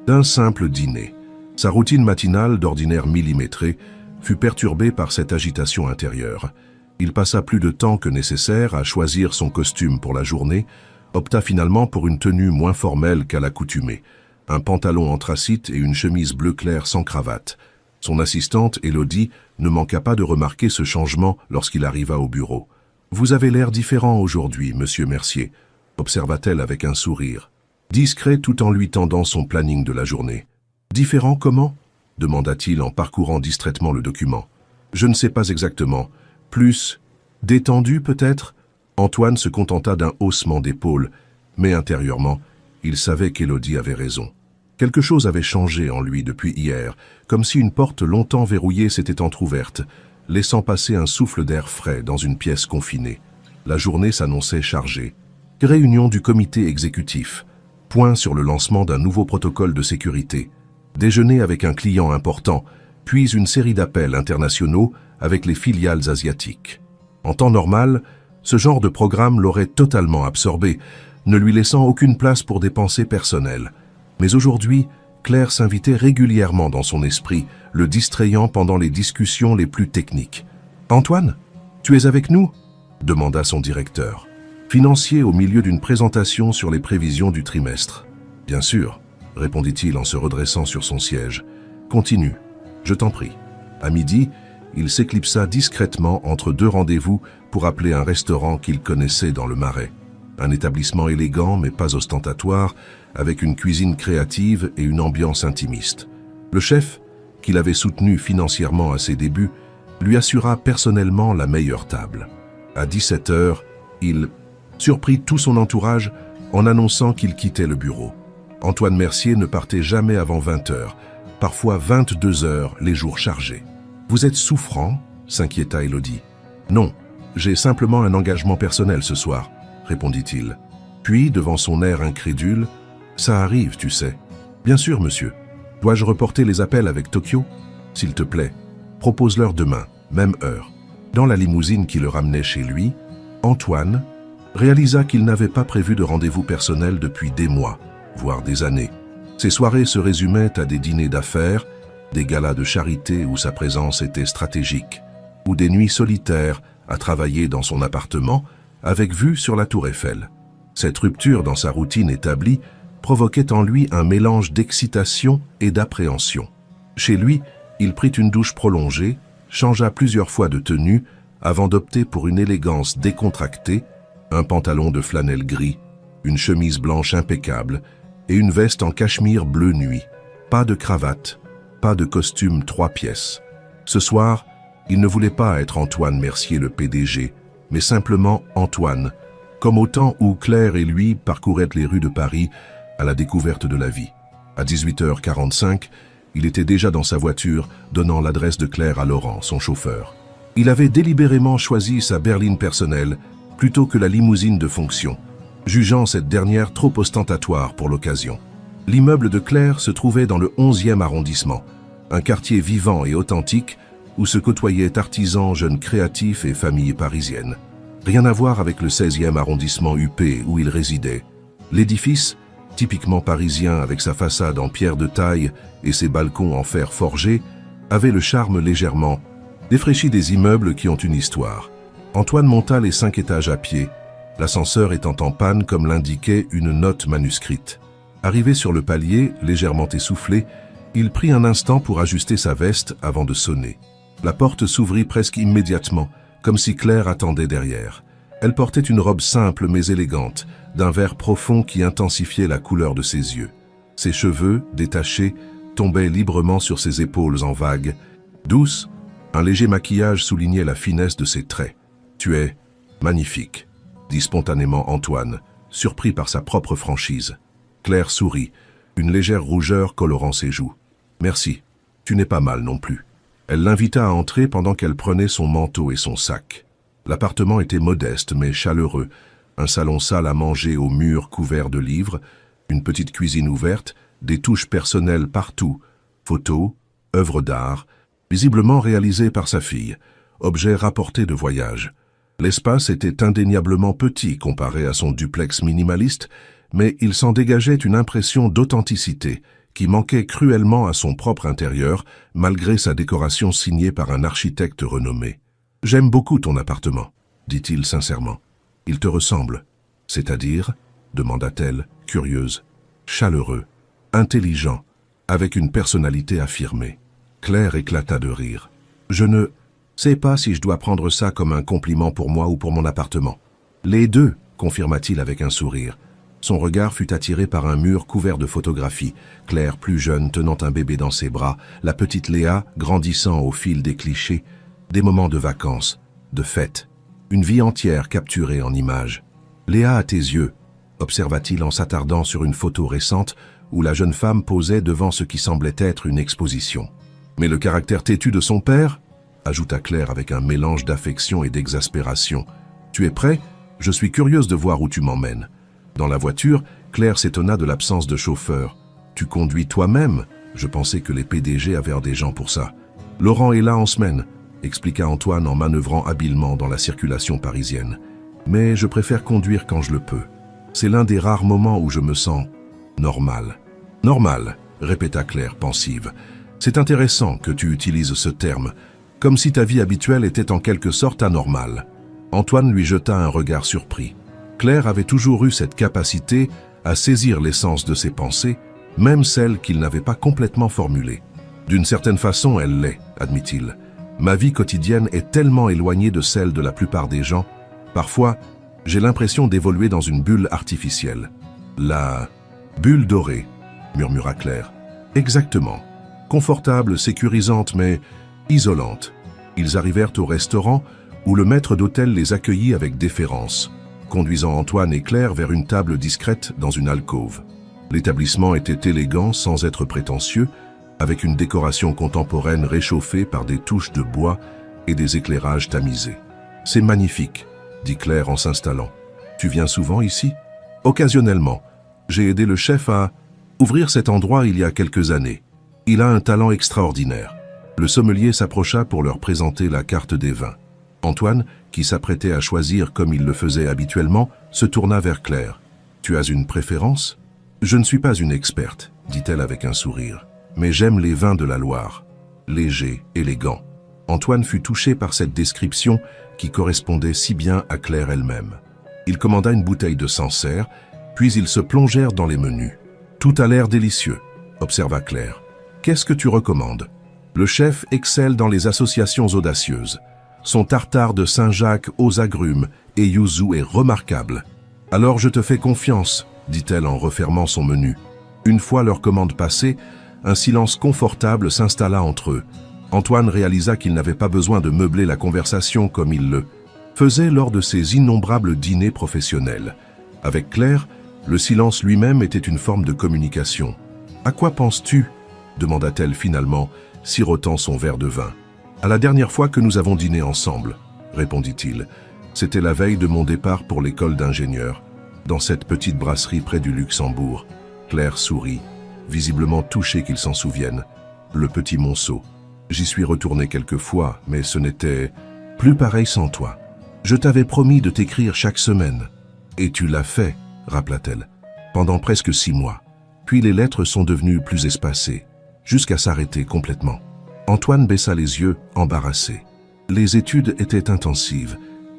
A: d'un simple dîner. Sa routine matinale, d'ordinaire millimétrée, fut perturbée par cette agitation intérieure. Il passa plus de temps que nécessaire à choisir son costume pour la journée, opta finalement pour une tenue moins formelle qu'à l'accoutumée, un pantalon anthracite et une chemise bleu clair sans cravate. Son assistante, Élodie, ne manqua pas de remarquer ce changement lorsqu'il arriva au bureau. « Vous avez l'air différent aujourd'hui, monsieur Mercier », observa-t-elle avec un sourire, discret tout en lui tendant son planning de la journée. « Différent comment » demanda-t-il en parcourant distraitement le document. « Je ne sais pas exactement. Plus détendu peut-être ?» Antoine se contenta d'un haussement d'épaules, mais intérieurement, il savait qu'Élodie avait raison. Quelque chose avait changé en lui depuis hier, comme si une porte longtemps verrouillée s'était entr'ouverte, laissant passer un souffle d'air frais dans une pièce confinée. La journée s'annonçait chargée. Réunion du comité exécutif. Point sur le lancement d'un nouveau protocole de sécurité. Déjeuner avec un client important, puis une série d'appels internationaux avec les filiales asiatiques. En temps normal, ce genre de programme l'aurait totalement absorbé, ne lui laissant aucune place pour des pensées personnelles. Mais aujourd'hui, Claire s'invitait régulièrement dans son esprit, le distrayant pendant les discussions les plus techniques. « Antoine, tu es avec nous ?» demanda son directeur. Financier au milieu d'une présentation sur les prévisions du trimestre. « Bien sûr », répondit-il en se redressant sur son siège. « Continue, je t'en prie. » À midi, il s'éclipsa discrètement entre deux rendez-vous pour appeler un restaurant qu'il connaissait dans le Marais. Un établissement élégant mais pas ostentatoire, avec une cuisine créative et une ambiance intimiste. Le chef, qu'il avait soutenu financièrement à ses débuts, lui assura personnellement la meilleure table. À 17h, il surprit tout son entourage en annonçant qu'il quittait le bureau. Antoine Mercier ne partait jamais avant 20h, parfois 22h les jours chargés. « Vous êtes souffrant ?» s'inquiéta Élodie. « Non, j'ai simplement un engagement personnel ce soir », répondit-il. Puis, devant son air incrédule, « Ça arrive, tu sais. »« Bien sûr, monsieur. Dois-je reporter les appels avec Tokyo ? S'il te plaît, propose-leur demain, même heure. » Dans la limousine qui le ramenait chez lui, Antoine réalisa qu'il n'avait pas prévu de rendez-vous personnel depuis des mois, voire des années. Ses soirées se résumaient à des dîners d'affaires, des galas de charité où sa présence était stratégique, ou des nuits solitaires à travailler dans son appartement avec vue sur la tour Eiffel. Cette rupture dans sa routine établie provoquait en lui un mélange d'excitation et d'appréhension. Chez lui, il prit une douche prolongée, changea plusieurs fois de tenue avant d'opter pour une élégance décontractée, un pantalon de flanelle gris, une chemise blanche impeccable et une veste en cachemire bleu nuit. Pas de cravate, pas de costume 3 pièces. Ce soir, il ne voulait pas être Antoine Mercier le PDG, mais simplement Antoine, comme au temps où Claire et lui parcouraient les rues de Paris à la découverte de la vie. À 18h45, il était déjà dans sa voiture, donnant l'adresse de Claire à Laurent, son chauffeur. Il avait délibérément choisi sa berline personnelle plutôt que la limousine de fonction, jugeant cette dernière trop ostentatoire pour l'occasion. L'immeuble de Claire se trouvait dans le 11e arrondissement, un quartier vivant et authentique où se côtoyaient artisans, jeunes créatifs et familles parisiennes. Rien à voir avec le 16e arrondissement huppé où il résidait. L'édifice, typiquement parisien avec sa façade en pierre de taille et ses balcons en fer forgé, avait le charme légèrement défraîchi des immeubles qui ont une histoire. Antoine monta les 5 étages à pied, l'ascenseur étant en panne comme l'indiquait une note manuscrite. Arrivé sur le palier, légèrement essoufflé, il prit un instant pour ajuster sa veste avant de sonner. La porte s'ouvrit presque immédiatement, comme si Claire attendait derrière. Elle portait une robe simple mais élégante, d'un vert profond qui intensifiait la couleur de ses yeux. Ses cheveux, détachés, tombaient librement sur ses épaules en vagues. Douce, un léger maquillage soulignait la finesse de ses traits. « Tu es magnifique », dit spontanément Antoine, surpris par sa propre franchise. Claire sourit, une légère rougeur colorant ses joues. « Merci, tu n'es pas mal non plus. » Elle l'invita à entrer pendant qu'elle prenait son manteau et son sac. L'appartement était modeste mais chaleureux, un salon salle à manger aux murs couverts de livres, une petite cuisine ouverte, des touches personnelles partout, photos, œuvres d'art, visiblement réalisées par sa fille, objets rapportés de voyage. L'espace était indéniablement petit comparé à son duplex minimaliste, mais il s'en dégageait une impression d'authenticité qui manquait cruellement à son propre intérieur, malgré sa décoration signée par un architecte renommé. « J'aime beaucoup ton appartement, » dit-il sincèrement. « Il te ressemble, c'est-à-dire » demanda-t-elle, curieuse. « Chaleureux, intelligent, avec une personnalité affirmée. » Claire éclata de rire. « Je ne sais pas si je dois prendre ça comme un compliment pour moi ou pour mon appartement. »« Les deux, » confirma-t-il avec un sourire. Son regard fut attiré par un mur couvert de photographies, Claire plus jeune tenant un bébé dans ses bras, la petite Léa grandissant au fil des clichés, des moments de vacances, de fêtes, une vie entière capturée en images. « Léa à tes yeux », observa-t-il en s'attardant sur une photo récente où la jeune femme posait devant ce qui semblait être une exposition. « Mais le caractère têtu de son père ?» ajouta Claire avec un mélange d'affection et d'exaspération. « Tu es prêt? Je suis curieuse de voir où tu m'emmènes. » Dans la voiture, Claire s'étonna de l'absence de chauffeur. « Tu conduis toi-même ?» Je pensais que les PDG avaient des gens pour ça. « Laurent est là en semaine », expliqua Antoine en manœuvrant habilement dans la circulation parisienne. « Mais je préfère conduire quand je le peux. C'est l'un des rares moments où je me sens normal. »« Normal », répéta Claire pensive. « C'est intéressant que tu utilises ce terme, comme si ta vie habituelle était en quelque sorte anormale. » Antoine lui jeta un regard surpris. Claire avait toujours eu cette capacité à saisir l'essence de ses pensées, même celles qu'il n'avait pas complètement formulées. « D'une certaine façon, elle l'est, » admit-il. « Ma vie quotidienne est tellement éloignée de celle de la plupart des gens. Parfois, j'ai l'impression d'évoluer dans une bulle artificielle. »« La bulle dorée, » murmura Claire. « Exactement. Confortable, sécurisante, mais isolante. » Ils arrivèrent au restaurant où le maître d'hôtel les accueillit avec déférence, conduisant Antoine et Claire vers une table discrète dans une alcôve. L'établissement était élégant sans être prétentieux, avec une décoration contemporaine réchauffée par des touches de bois et des éclairages tamisés. « C'est magnifique, » dit Claire en s'installant. « Tu viens souvent ici ?»« Occasionnellement. J'ai aidé le chef à ouvrir cet endroit il y a quelques années. Il a un talent extraordinaire. » Le sommelier s'approcha pour leur présenter la carte des vins. Antoine, qui s'apprêtait à choisir comme il le faisait habituellement, se tourna vers Claire. « Tu as une préférence ?»« Je ne suis pas une experte, » dit-elle avec un sourire. Mais j'aime les vins de la Loire, légers, élégants. Antoine fut touché par cette description qui correspondait si bien à Claire elle-même. Il commanda une bouteille de Sancerre, puis ils se plongèrent dans les menus. Tout a l'air délicieux, observa Claire. Qu'est-ce que tu recommandes? Le chef excelle dans les associations audacieuses. Son tartare de Saint-Jacques aux agrumes et yuzu est remarquable. Alors je te fais confiance, dit-elle en refermant son menu. Une fois leur commande passée, un silence confortable s'installa entre eux. Antoine réalisa qu'il n'avait pas besoin de meubler la conversation comme il le faisait lors de ses innombrables dîners professionnels. Avec Claire, le silence lui-même était une forme de communication. « À quoi penses-tu » demanda-t-elle finalement, sirotant son verre de vin. « À la dernière fois que nous avons dîné ensemble, » répondit-il. C'était la veille de mon départ pour l'école d'ingénieur, dans cette petite brasserie près du Luxembourg. Claire sourit, visiblement touchée qu'il s'en souvienne. Le petit Monceau. J'y suis retourné quelques fois, mais ce n'était plus pareil sans toi. Je t'avais promis de t'écrire chaque semaine. Et tu l'as fait, rappela-t-elle, pendant presque 6 mois. Puis les lettres sont devenues plus espacées, jusqu'à s'arrêter complètement. Antoine baissa les yeux, embarrassé. Les études étaient intensives,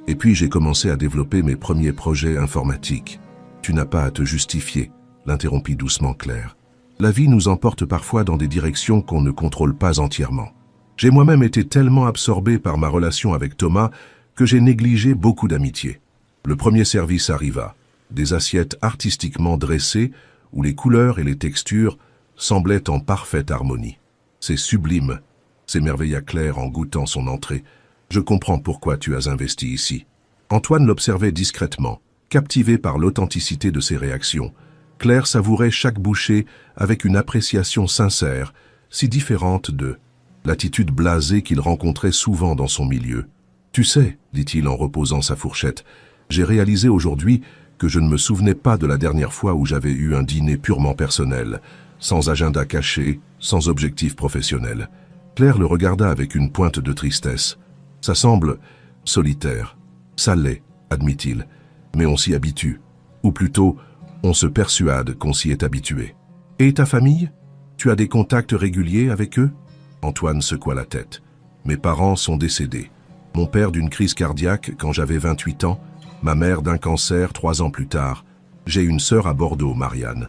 A: et puis j'ai commencé à développer mes premiers projets informatiques. Tu n'as pas à te justifier, l'interrompit doucement Claire. La vie nous emporte parfois dans des directions qu'on ne contrôle pas entièrement. J'ai moi-même été tellement absorbé par ma relation avec Thomas que j'ai négligé beaucoup d'amitié. Le premier service arriva, des assiettes artistiquement dressées où les couleurs et les textures semblaient en parfaite harmonie. C'est sublime, s'émerveilla Claire en goûtant son entrée. Je comprends pourquoi tu as investi ici. Antoine l'observait discrètement, captivé par l'authenticité de ses réactions. Claire savourait chaque bouchée avec une appréciation sincère, si différente de l'attitude blasée qu'il rencontrait souvent dans son milieu. « Tu sais, dit-il en reposant sa fourchette, j'ai réalisé aujourd'hui que je ne me souvenais pas de la dernière fois où j'avais eu un dîner purement personnel, sans agenda caché, sans objectif professionnel. » Claire le regarda avec une pointe de tristesse. « Ça semble solitaire. Ça l'est, admit-il, mais on s'y habitue. Ou plutôt, on se persuade qu'on s'y est habitué. Et ta famille? Tu as des contacts réguliers avec eux? » Antoine secoua la tête. « Mes parents sont décédés. Mon père d'une crise cardiaque quand j'avais 28 ans, ma mère d'un cancer 3 ans plus tard. J'ai une sœur à Bordeaux, Marianne.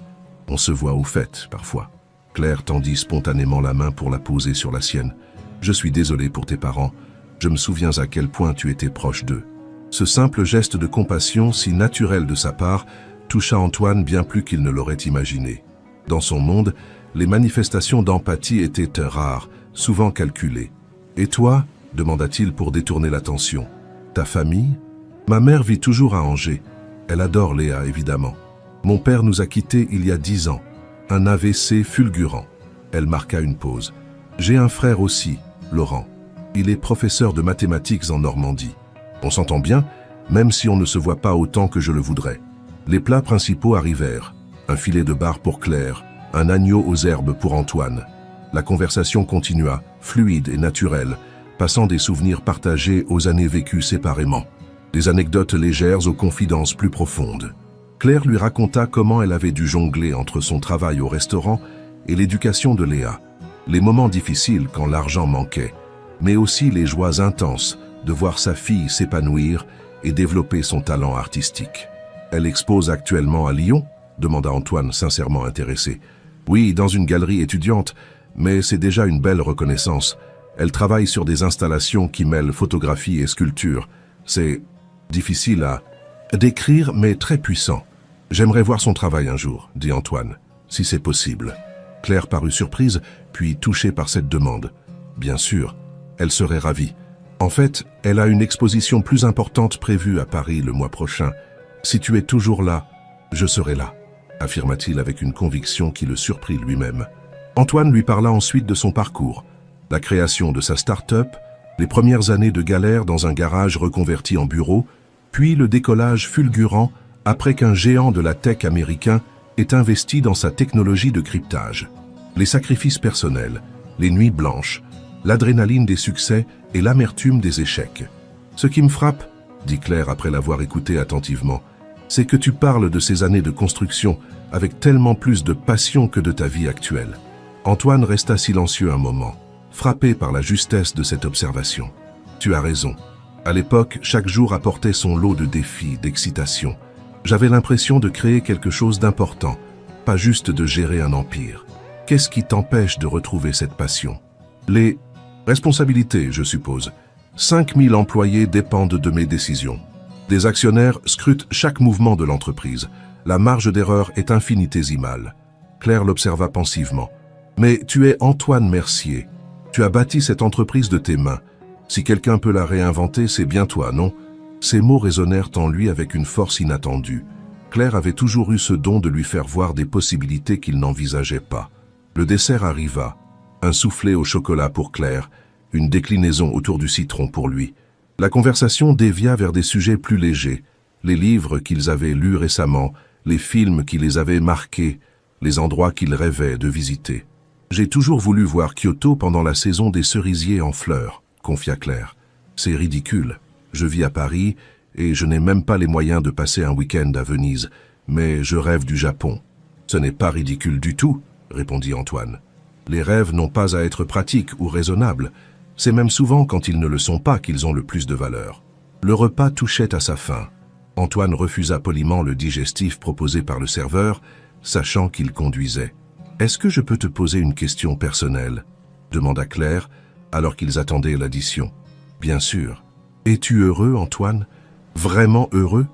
A: On se voit aux fêtes, parfois. » Claire tendit spontanément la main pour la poser sur la sienne. « Je suis désolé pour tes parents. Je me souviens à quel point tu étais proche d'eux. » Ce simple geste de compassion, si naturel de sa part, toucha Antoine bien plus qu'il ne l'aurait imaginé. Dans son monde, les manifestations d'empathie étaient rares, souvent calculées. « Et toi ?» demanda-t-il pour détourner l'attention. « Ta famille ?»« Ma mère vit toujours à Angers. Elle adore Léa, évidemment. Mon père nous a quittés il y a 10 ans. Un AVC fulgurant. » Elle marqua une pause. « J'ai un frère aussi, Laurent. Il est professeur de mathématiques en Normandie. On s'entend bien, même si on ne se voit pas autant que je le voudrais. » Les plats principaux arrivèrent. Un filet de bar pour Claire, un agneau aux herbes pour Antoine. La conversation continua, fluide et naturelle, passant des souvenirs partagés aux années vécues séparément. Des anecdotes légères aux confidences plus profondes. Claire lui raconta comment elle avait dû jongler entre son travail au restaurant et l'éducation de Léa. Les moments difficiles quand l'argent manquait, mais aussi les joies intenses de voir sa fille s'épanouir et développer son talent artistique. « Elle expose actuellement à Lyon ?» demanda Antoine, sincèrement intéressé. « Oui, dans une galerie étudiante, mais c'est déjà une belle reconnaissance. Elle travaille sur des installations qui mêlent photographie et sculpture. C'est difficile à décrire, mais très puissant. J'aimerais voir son travail un jour, dit Antoine, si c'est possible. » Claire parut surprise, puis touchée par cette demande. Bien sûr, elle serait ravie. En fait, elle a une exposition plus importante prévue à Paris le mois prochain. Si tu es toujours là, je serai là, affirma-t-il avec une conviction qui le surprit lui-même. Antoine lui parla ensuite de son parcours, la création de sa start-up, les premières années de galère dans un garage reconverti en bureau, puis le décollage fulgurant après qu'un géant de la tech américain ait investi dans sa technologie de cryptage. Les sacrifices personnels, les nuits blanches, l'adrénaline des succès et l'amertume des échecs. « Ce qui me frappe, dit Claire après l'avoir écouté attentivement, c'est que tu parles de ces années de construction avec tellement plus de passion que de ta vie actuelle. Antoine resta silencieux un moment, frappé par la justesse de cette observation. Tu as raison. À l'époque, chaque jour apportait son lot de défis, d'excitation. J'avais l'impression de créer quelque chose d'important, pas juste de gérer un empire. Qu'est-ce qui t'empêche de retrouver cette passion? Les responsabilités, je suppose. 5000 employés dépendent de mes décisions. Des actionnaires scrutent chaque mouvement de l'entreprise. La marge d'erreur est infinitésimale. Claire l'observa pensivement. Mais tu es Antoine Mercier. Tu as bâti cette entreprise de tes mains. Si quelqu'un peut la réinventer, c'est bien toi, non? Ces mots résonnèrent en lui avec une force inattendue. Claire avait toujours eu ce don de lui faire voir des possibilités qu'il n'envisageait pas. Le dessert arriva. Un soufflé au chocolat pour Claire, une déclinaison autour du citron pour lui. La conversation dévia vers des sujets plus légers. Les livres qu'ils avaient lus récemment, les films qui les avaient marqués, les endroits qu'ils rêvaient de visiter. « J'ai toujours voulu voir Kyoto pendant la saison des cerisiers en fleurs », confia Claire. « C'est ridicule. Je vis à Paris et je n'ai même pas les moyens de passer un week-end à Venise, mais je rêve du Japon. »« Ce n'est pas ridicule du tout, » répondit Antoine. « Les rêves n'ont pas à être pratiques ou raisonnables. C'est même souvent quand ils ne le sont pas qu'ils ont le plus de valeur. » Le repas touchait à sa fin. Antoine refusa poliment le digestif proposé par le serveur, sachant qu'il conduisait. « Est-ce que je peux te poser une question personnelle ?» demanda Claire, alors qu'ils attendaient l'addition. « Bien sûr. Es-tu heureux, Antoine? Vraiment heureux ?»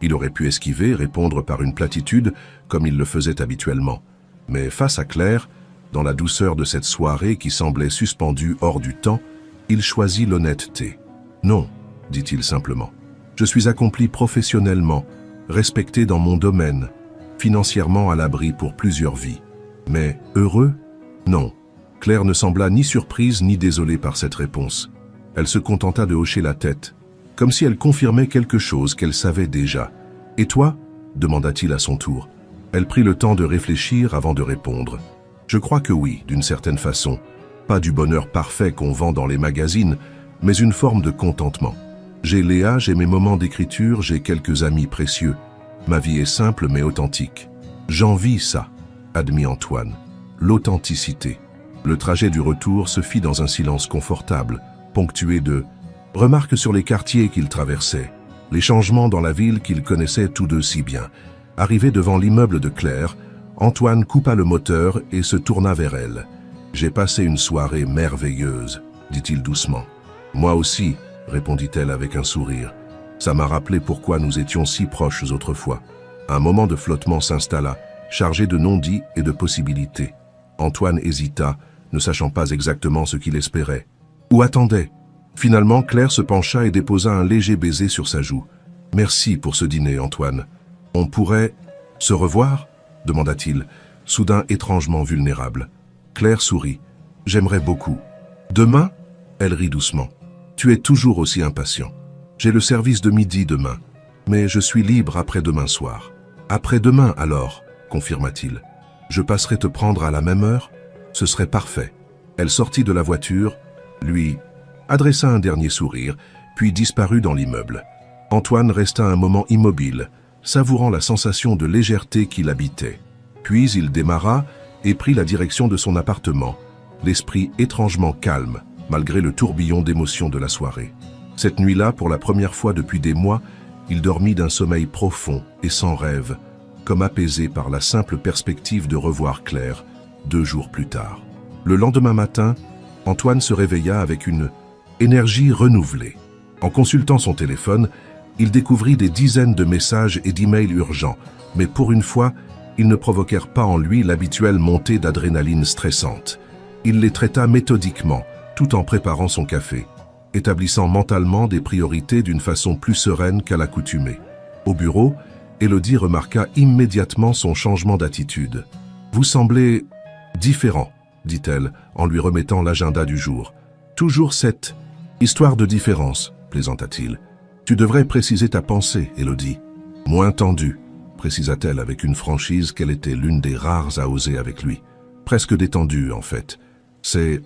A: Il aurait pu esquiver, répondre par une platitude, comme il le faisait habituellement. Mais face à Claire, dans la douceur de cette soirée qui semblait suspendue hors du temps, il choisit l'honnêteté. « Non, dit-il simplement. Je suis accompli professionnellement, respecté dans mon domaine, financièrement à l'abri pour plusieurs vies. Mais heureux? Non. » Claire ne sembla ni surprise ni désolée par cette réponse. Elle se contenta de hocher la tête, comme si elle confirmait quelque chose qu'elle savait déjà. « Et toi ?» demanda-t-il à son tour. Elle prit le temps de réfléchir avant de répondre. « Je crois que oui, d'une certaine façon. Pas du bonheur parfait qu'on vend dans les magazines, mais une forme de contentement. J'ai Léa, j'ai mes moments d'écriture, j'ai quelques amis précieux. Ma vie est simple mais authentique. J'envie ça, admit Antoine. L'authenticité. Le trajet du retour se fit dans un silence confortable, ponctué de remarques sur les quartiers qu'il traversait, les changements dans la ville qu'il connaissait tous deux si bien. Arrivé devant l'immeuble de Claire, Antoine coupa le moteur et se tourna vers elle. « J'ai passé une soirée merveilleuse, » dit-il doucement. « Moi aussi, » répondit-elle avec un sourire. « Ça m'a rappelé pourquoi nous étions si proches autrefois. » Un moment de flottement s'installa, chargé de non-dits et de possibilités. Antoine hésita, ne sachant pas exactement ce qu'il espérait. Ou attendait. Finalement, Claire se pencha et déposa un léger baiser sur sa joue. « Merci pour ce dîner, Antoine. On pourrait se revoir ?» demanda-t-il, soudain étrangement vulnérable. Claire sourit. « J'aimerais beaucoup. »« Demain ?» Elle rit doucement. « Tu es toujours aussi impatient. J'ai le service de midi demain, mais je suis libre après-demain soir. »« Après-demain alors ?» confirma-t-il. « Je passerai te prendre à la même heure ? Ce serait parfait. » Elle sortit de la voiture, lui adressa un dernier sourire, puis disparut dans l'immeuble. Antoine resta un moment immobile, savourant la sensation de légèreté qui l'habitait. Puis il démarra et prit la direction de son appartement, l'esprit étrangement calme, malgré le tourbillon d'émotions de la soirée. Cette nuit-là, pour la première fois depuis des mois, il dormit d'un sommeil profond et sans rêve, comme apaisé par la simple perspective de revoir Claire 2 jours plus tard. Le lendemain matin, Antoine se réveilla avec une énergie renouvelée. En consultant son téléphone, il découvrit des dizaines de messages et d'emails urgents, mais pour une fois, ils ne provoquèrent pas en lui l'habituelle montée d'adrénaline stressante. Il les traita méthodiquement, tout en préparant son café, établissant mentalement des priorités d'une façon plus sereine qu'à l'accoutumée. Au bureau, Élodie remarqua immédiatement son changement d'attitude. « Vous semblez différent », dit-elle, en lui remettant l'agenda du jour. « Toujours cette histoire de différence », plaisanta-t-il. « Tu devrais préciser ta pensée, Élodie. »« Moins tendue », précisa-t-elle avec une franchise qu'elle était l'une des rares à oser avec lui. Presque détendue, en fait. C'est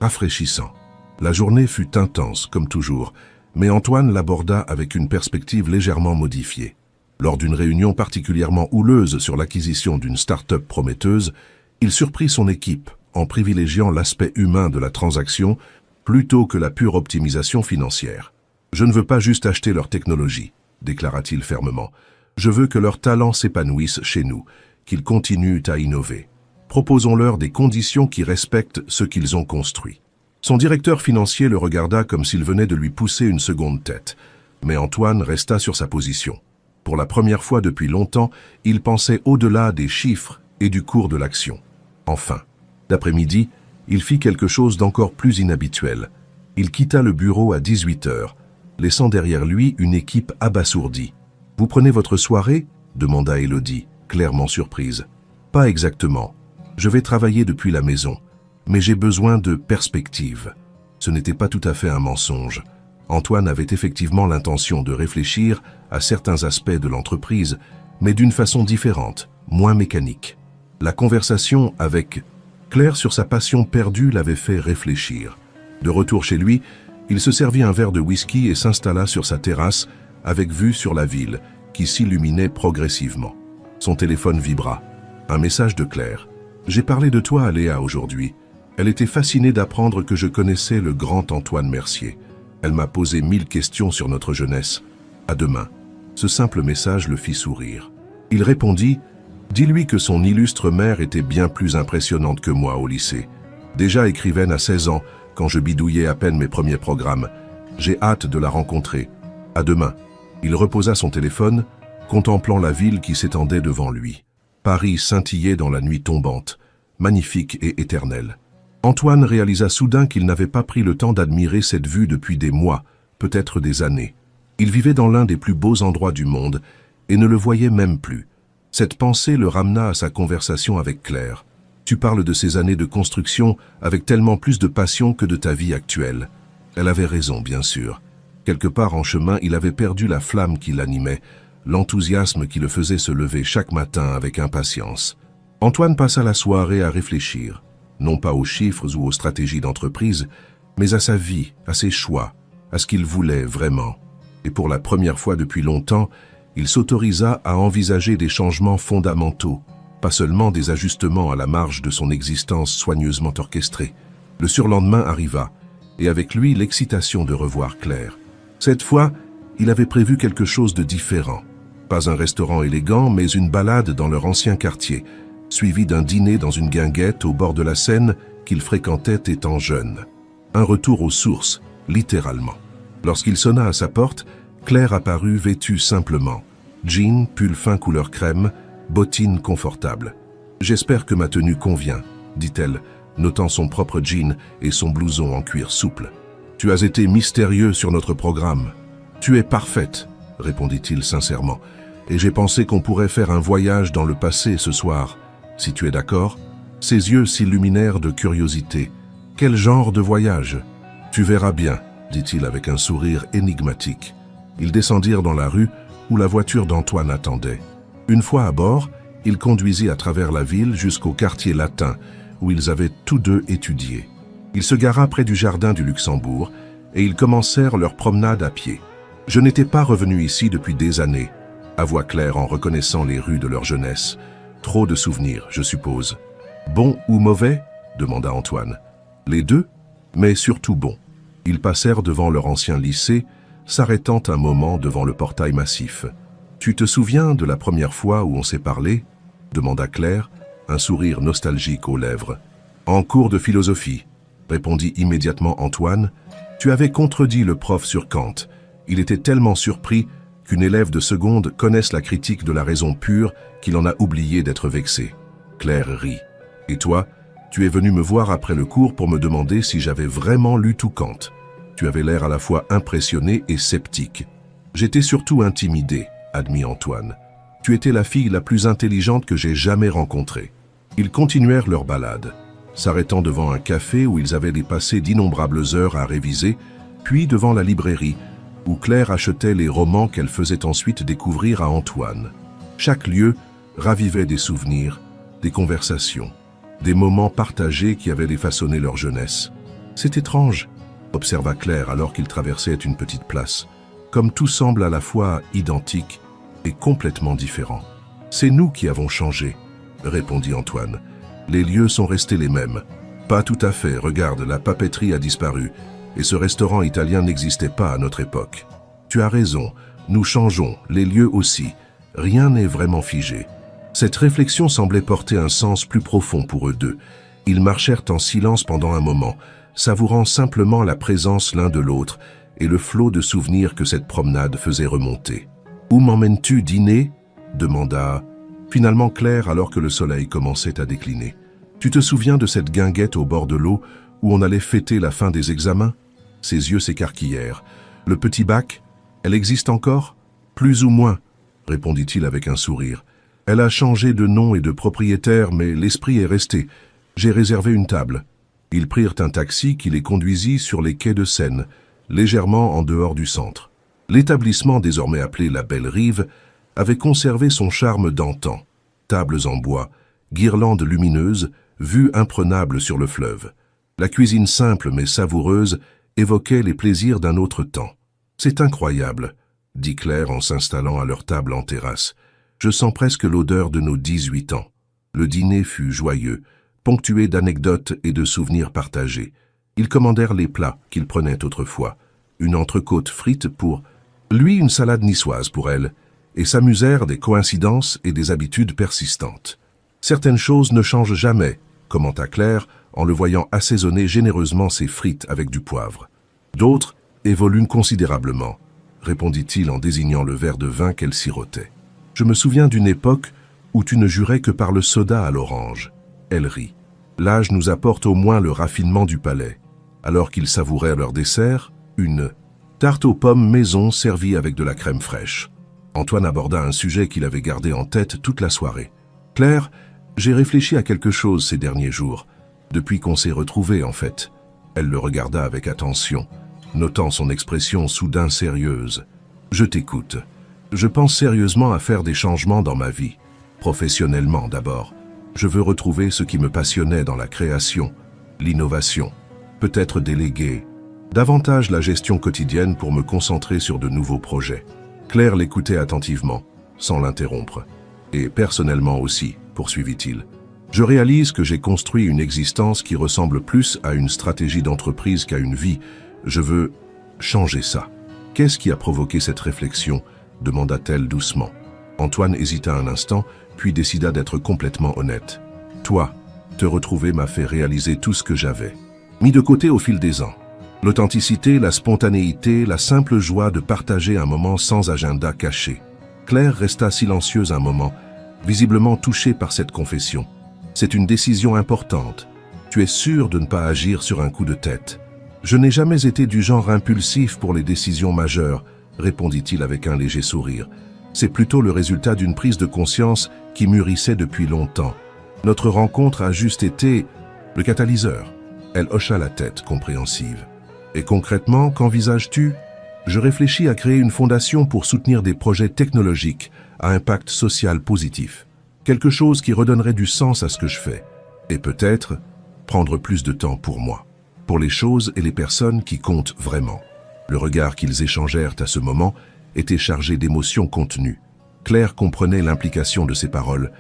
A: rafraîchissant. La journée fut intense, comme toujours, mais Antoine l'aborda avec une perspective légèrement modifiée. Lors d'une réunion particulièrement houleuse sur l'acquisition d'une start-up prometteuse, il surprit son équipe en privilégiant l'aspect humain de la transaction plutôt que la pure optimisation financière. « Je ne veux pas juste acheter leur technologie », déclara-t-il fermement. « Je veux que leurs talents s'épanouissent chez nous, qu'ils continuent à innover. Proposons-leur des conditions qui respectent ce qu'ils ont construit. » Son directeur financier le regarda comme s'il venait de lui pousser une seconde tête, mais Antoine resta sur sa position. Pour la première fois depuis longtemps, il pensait au-delà des chiffres et du cours de l'action. Enfin, d'après-midi, il fit quelque chose d'encore plus inhabituel. Il quitta le bureau à 18 heures, laissant derrière lui une équipe abasourdie. « Vous prenez votre soirée ?» demanda Élodie, clairement surprise. « Pas exactement. Je vais travailler depuis la maison, mais j'ai besoin de perspective. » Ce n'était pas tout à fait un mensonge. Antoine avait effectivement l'intention de réfléchir à certains aspects de l'entreprise, mais d'une façon différente, moins mécanique. La conversation avec Claire sur sa passion perdue l'avait fait réfléchir. De retour chez lui, il se servit un verre de whisky et s'installa sur sa terrasse avec vue sur la ville, qui s'illuminait progressivement. Son téléphone vibra. Un message de Claire. « J'ai parlé de toi à Léa aujourd'hui. Elle était fascinée d'apprendre que je connaissais le grand Antoine Mercier. Elle m'a posé 1000 questions sur notre jeunesse. À demain. » Ce simple message le fit sourire. Il répondit « Dis-lui que son illustre mère était bien plus impressionnante que moi au lycée. Déjà écrivaine à 16 ans, quand je bidouillais à peine mes premiers programmes. J'ai hâte de la rencontrer. À demain. » Il reposa son téléphone, contemplant la ville qui s'étendait devant lui. Paris scintillait dans la nuit tombante, magnifique et éternelle. Antoine réalisa soudain qu'il n'avait pas pris le temps d'admirer cette vue depuis des mois, peut-être des années. Il vivait dans l'un des plus beaux endroits du monde et ne le voyait même plus. Cette pensée le ramena à sa conversation avec Claire. « Tu parles de ces années de construction avec tellement plus de passion que de ta vie actuelle. » Elle avait raison, bien sûr. Quelque part en chemin, il avait perdu la flamme qui l'animait, l'enthousiasme qui le faisait se lever chaque matin avec impatience. Antoine passa la soirée à réfléchir, non pas aux chiffres ou aux stratégies d'entreprise, mais à sa vie, à ses choix, à ce qu'il voulait vraiment. Et pour la première fois depuis longtemps, il s'autorisa à envisager des changements fondamentaux, pas seulement des ajustements à la marge de son existence soigneusement orchestrée. Le surlendemain arriva, et avec lui l'excitation de revoir Claire. Cette fois, il avait prévu quelque chose de différent. Pas un restaurant élégant, mais une balade dans leur ancien quartier, suivi d'un dîner dans une guinguette au bord de la Seine qu'il fréquentait étant jeune. Un retour aux sources, littéralement. Lorsqu'il sonna à sa porte, Claire apparut vêtue simplement. Jean, pull fin couleur crème, bottines confortables. « J'espère que ma tenue convient », dit-elle, notant son propre jean et son blouson en cuir souple. « Tu as été mystérieux sur notre programme. »« Tu es parfaite », répondit-il sincèrement, « et j'ai pensé qu'on pourrait faire un voyage dans le passé ce soir. Si tu es d'accord ?» Ses yeux s'illuminèrent de curiosité. « Quel genre de voyage ?»« Tu verras bien », dit-il avec un sourire énigmatique. Ils descendirent dans la rue où la voiture d'Antoine attendait. Une fois à bord, il conduisit à travers la ville jusqu'au quartier latin où ils avaient tous deux étudié. Il se gara près du jardin du Luxembourg et ils commencèrent leur promenade à pied. « Je n'étais pas revenu ici depuis des années », avoua Claire en reconnaissant les rues de leur jeunesse. « Trop de souvenirs, je suppose. »« Bon ou mauvais ?» demanda Antoine. « Les deux, mais surtout bon. » Ils passèrent devant leur ancien lycée, s'arrêtant un moment devant le portail massif. « Tu te souviens de la première fois où on s'est parlé ?» demanda Claire, un sourire nostalgique aux lèvres. « En cours de philosophie », répondit immédiatement Antoine. « Tu avais contredit le prof sur Kant. Il était tellement surpris qu'une élève de seconde connaisse la critique de la raison pure qu'il en a oublié d'être vexé. » Claire rit. « Et toi, tu es venu me voir après le cours pour me demander si j'avais vraiment lu tout Kant. Tu avais l'air à la fois impressionné et sceptique. »« J'étais surtout intimidé, » admit Antoine. « Tu étais la fille la plus intelligente que j'ai jamais rencontrée. » Ils continuèrent leur balade, s'arrêtant devant un café où ils avaient dépassé d'innombrables heures à réviser, puis devant la librairie, où Claire achetait les romans qu'elle faisait ensuite découvrir à Antoine. Chaque lieu ravivait des souvenirs, des conversations, des moments partagés qui avaient défaçonné leur jeunesse. « C'est étrange », observa Claire alors qu'ils traversaient une petite place. « Comme tout semble à la fois identique et complètement différent. C'est nous qui avons changé, répondit Antoine. Les lieux sont restés les mêmes. Pas tout à fait, regarde, la papeterie a disparu, et ce restaurant italien n'existait pas à notre époque. Tu as raison, nous changeons, les lieux aussi. Rien n'est vraiment figé. Cette réflexion semblait porter un sens plus profond pour eux deux. Ils marchèrent en silence pendant un moment, savourant simplement la présence l'un de l'autre et le flot de souvenirs que cette promenade faisait remonter. « Où m'emmènes-tu dîner » demanda finalement Claire alors que le soleil commençait à décliner. « Tu te souviens de cette guinguette au bord de l'eau où on allait fêter la fin des examens ?» Ses yeux s'écarquillèrent. « Le petit bac, elle existe encore ?»« Plus ou moins, » répondit-il avec un sourire. « Elle a changé de nom et de propriétaire, mais l'esprit est resté. J'ai réservé une table. » Ils prirent un taxi qui les conduisit sur les quais de Seine, légèrement en dehors du centre. L'établissement, désormais appelé la Belle Rive, avait conservé son charme d'antan. Tables en bois, guirlandes lumineuses, vue imprenable sur le fleuve. La cuisine simple mais savoureuse évoquait les plaisirs d'un autre temps. « C'est incroyable », dit Claire en s'installant à leur table en terrasse. « Je sens presque l'odeur de nos 18 ans. » Le dîner fut joyeux, ponctué d'anecdotes et de souvenirs partagés. Ils commandèrent les plats qu'ils prenaient autrefois. Une entrecôte frite pour lui, une salade niçoise pour elle, et s'amusèrent des coïncidences et des habitudes persistantes. Certaines choses ne changent jamais, commenta Claire, en le voyant assaisonner généreusement ses frites avec du poivre. D'autres évoluent considérablement, répondit-il en désignant le verre de vin qu'elle sirotait. Je me souviens d'une époque où tu ne jurais que par le soda à l'orange. Elle rit. L'âge nous apporte au moins le raffinement du palais. Alors qu'ils savouraient leur dessert, une tarte aux pommes maison servie avec de la crème fraîche. Antoine aborda un sujet qu'il avait gardé en tête toute la soirée. « Claire, j'ai réfléchi à quelque chose ces derniers jours, depuis qu'on s'est retrouvés en fait. » Elle le regarda avec attention, notant son expression soudain sérieuse. « Je t'écoute. Je pense sérieusement à faire des changements dans ma vie, professionnellement d'abord. Je veux retrouver ce qui me passionnait dans la création, l'innovation, peut-être déléguer davantage la gestion quotidienne pour me concentrer sur de nouveaux projets. » Claire l'écoutait attentivement, sans l'interrompre. « Et personnellement aussi, poursuivit-il. Je réalise que j'ai construit une existence qui ressemble plus à une stratégie d'entreprise qu'à une vie. Je veux changer ça. » « Qu'est-ce qui a provoqué cette réflexion ?» demanda-t-elle doucement. Antoine hésita un instant, puis décida d'être complètement honnête. « Toi, te retrouver m'a fait réaliser tout ce que j'avais mis de côté au fil des ans. L'authenticité, la spontanéité, la simple joie de partager un moment sans agenda caché. » Claire resta silencieuse un moment, visiblement touchée par cette confession. « C'est une décision importante. Tu es sûr de ne pas agir sur un coup de tête. » « Je n'ai jamais été du genre impulsif pour les décisions majeures, » répondit-il avec un léger sourire. « C'est plutôt le résultat d'une prise de conscience qui mûrissait depuis longtemps. Notre rencontre a juste été le catalyseur. » Elle hocha la tête, compréhensive. « Et concrètement, qu'envisages-tu » ? « Je réfléchis à créer une fondation pour soutenir des projets technologiques à impact social positif. Quelque chose qui redonnerait du sens à ce que je fais. Et peut-être prendre plus de temps pour moi. Pour les choses et les personnes qui comptent vraiment. » Le regard qu'ils échangèrent à ce moment était chargé d'émotions contenues. Claire comprenait l'implication de ces paroles,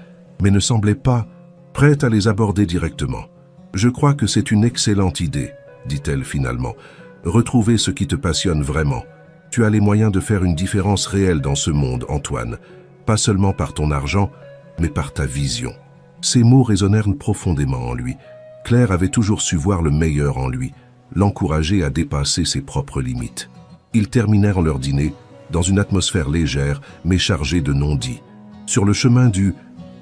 A: mais ne semblait pas prête à les aborder directement. « Je crois que c'est une excellente idée, » dit-elle finalement. « Retrouver ce qui te passionne vraiment. Tu as les moyens de faire une différence réelle dans ce monde, Antoine, pas seulement par ton argent, mais par ta vision. » Ces mots résonnèrent profondément en lui. Claire avait toujours su voir le meilleur en lui, l'encourager à dépasser ses propres limites. Ils terminèrent leur dîner dans une atmosphère légère mais chargée de non-dits. Sur le chemin du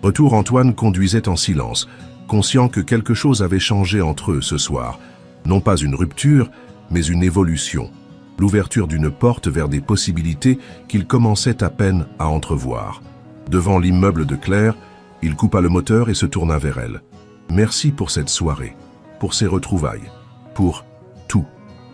A: retour, Antoine conduisait en silence, conscient que quelque chose avait changé entre eux ce soir. Non pas une rupture, mais une évolution. L'ouverture d'une porte vers des possibilités qu'il commençait à peine à entrevoir. Devant l'immeuble de Claire, il coupa le moteur et se tourna vers elle. « Merci pour cette soirée, pour ces retrouvailles, pour tout. »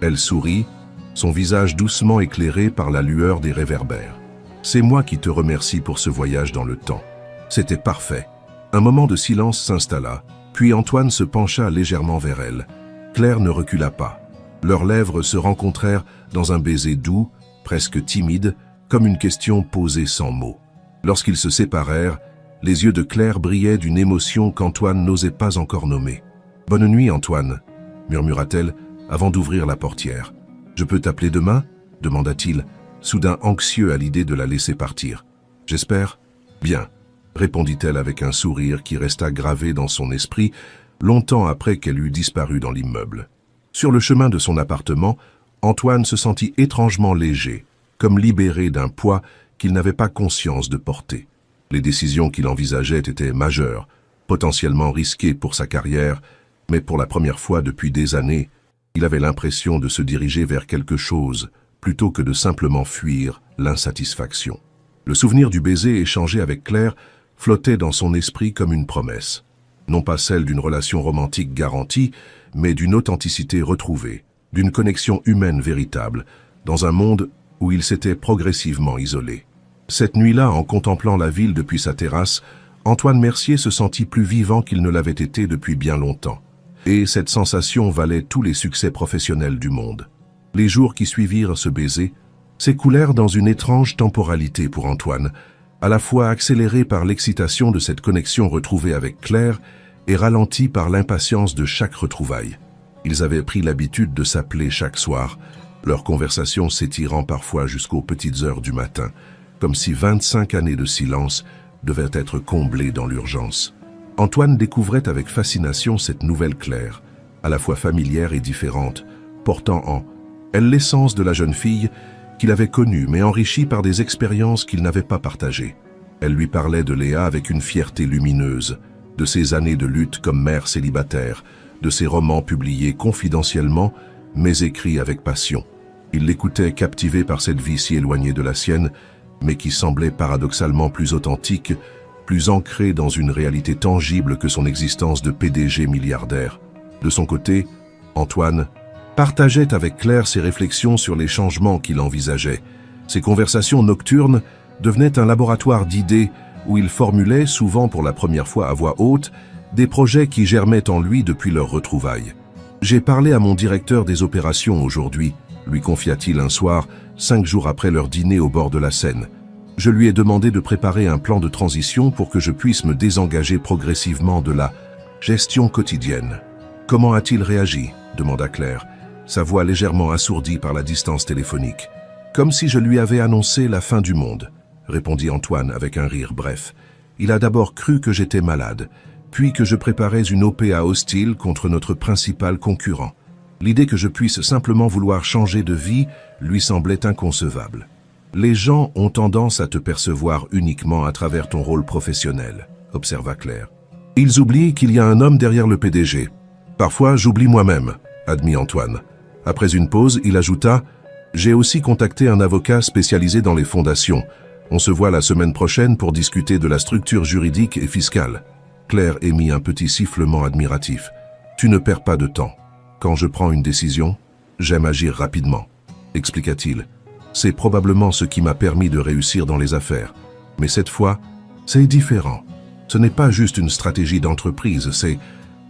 A: Elle sourit, son visage doucement éclairé par la lueur des réverbères. « C'est moi qui te remercie pour ce voyage dans le temps. C'était parfait. » Un moment de silence s'installa, puis Antoine se pencha légèrement vers elle. Claire ne recula pas. Leurs lèvres se rencontrèrent dans un baiser doux, presque timide, comme une question posée sans mots. Lorsqu'ils se séparèrent, les yeux de Claire brillaient d'une émotion qu'Antoine n'osait pas encore nommer. « Bonne nuit, Antoine », murmura-t-elle avant d'ouvrir la portière. « Je peux t'appeler demain ?» demanda-t-il, soudain anxieux à l'idée de la laisser partir. « J'espère. »« Bien », répondit-elle avec un sourire qui resta gravé dans son esprit longtemps après qu'elle eut disparu dans l'immeuble. Sur le chemin de son appartement, Antoine se sentit étrangement léger, comme libéré d'un poids qu'il n'avait pas conscience de porter. Les décisions qu'il envisageait étaient majeures, potentiellement risquées pour sa carrière, mais pour la première fois depuis des années, il avait l'impression de se diriger vers quelque chose plutôt que de simplement fuir l'insatisfaction. Le souvenir du baiser échangé avec Claire flottait dans son esprit comme une promesse. Non pas celle d'une relation romantique garantie, mais d'une authenticité retrouvée, d'une connexion humaine véritable, dans un monde où il s'était progressivement isolé. Cette nuit-là, en contemplant la ville depuis sa terrasse, Antoine Mercier se sentit plus vivant qu'il ne l'avait été depuis bien longtemps. Et cette sensation valait tous les succès professionnels du monde. Les jours qui suivirent ce baiser s'écoulèrent dans une étrange temporalité pour Antoine, à la fois accélérée par l'excitation de cette connexion retrouvée avec Claire et ralentie par l'impatience de chaque retrouvaille. Ils avaient pris l'habitude de s'appeler chaque soir, leur conversation s'étirant parfois jusqu'aux petites heures du matin, comme si 25 années de silence devaient être comblées dans l'urgence. Antoine découvrait avec fascination cette nouvelle Claire, à la fois familière et différente, portant en elle l'essence de la jeune fille qu'il avait connue mais enrichie par des expériences qu'il n'avait pas partagées. Elle lui parlait de Léa avec une fierté lumineuse, de ses années de lutte comme mère célibataire, de ses romans publiés confidentiellement mais écrits avec passion. Il l'écoutait captivé par cette vie si éloignée de la sienne, mais qui semblait paradoxalement plus authentique, plus ancrée dans une réalité tangible que son existence de PDG milliardaire. De son côté, Antoine partageait avec Claire ses réflexions sur les changements qu'il envisageait. Ses conversations nocturnes devenaient un laboratoire d'idées où il formulait, souvent pour la première fois à voix haute, des projets qui germaient en lui depuis leur retrouvaille. « J'ai parlé à mon directeur des opérations aujourd'hui », lui confia-t-il un soir, 5 jours après leur dîner au bord de la Seine. « Je lui ai demandé de préparer un plan de transition pour que je puisse me désengager progressivement de la gestion quotidienne. »« Comment a-t-il réagi ?» demanda Claire, sa voix légèrement assourdie par la distance téléphonique. « Comme si je lui avais annoncé la fin du monde, » répondit Antoine avec un rire bref. « Il a d'abord cru que j'étais malade, puis que je préparais une OPA hostile contre notre principal concurrent. L'idée que je puisse simplement vouloir changer de vie lui semblait inconcevable. Les gens ont tendance à te percevoir uniquement à travers ton rôle professionnel, observa Claire. Ils oublient qu'il y a un homme derrière le PDG. Parfois, j'oublie moi-même, admit Antoine. Après une pause, il ajouta « J'ai aussi contacté un avocat spécialisé dans les fondations. On se voit la semaine prochaine pour discuter de la structure juridique et fiscale. » Claire émit un petit sifflement admiratif. « Tu ne perds pas de temps. Quand je prends une décision, j'aime agir rapidement, » expliqua-t-il. « C'est probablement ce qui m'a permis de réussir dans les affaires. Mais cette fois, c'est différent. Ce n'est pas juste une stratégie d'entreprise, c'est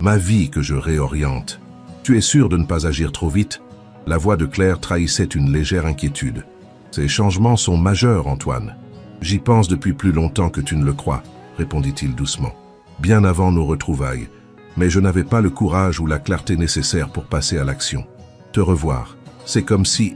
A: ma vie que je réoriente. Tu es sûr de ne pas agir trop vite ?» La voix de Claire trahissait une légère inquiétude. « Ces changements sont majeurs, Antoine. J'y pense depuis plus longtemps que tu ne le crois, » répondit-il doucement. « Bien avant nos retrouvailles. Mais je n'avais pas le courage ou la clarté nécessaire pour passer à l'action. Te revoir, c'est comme si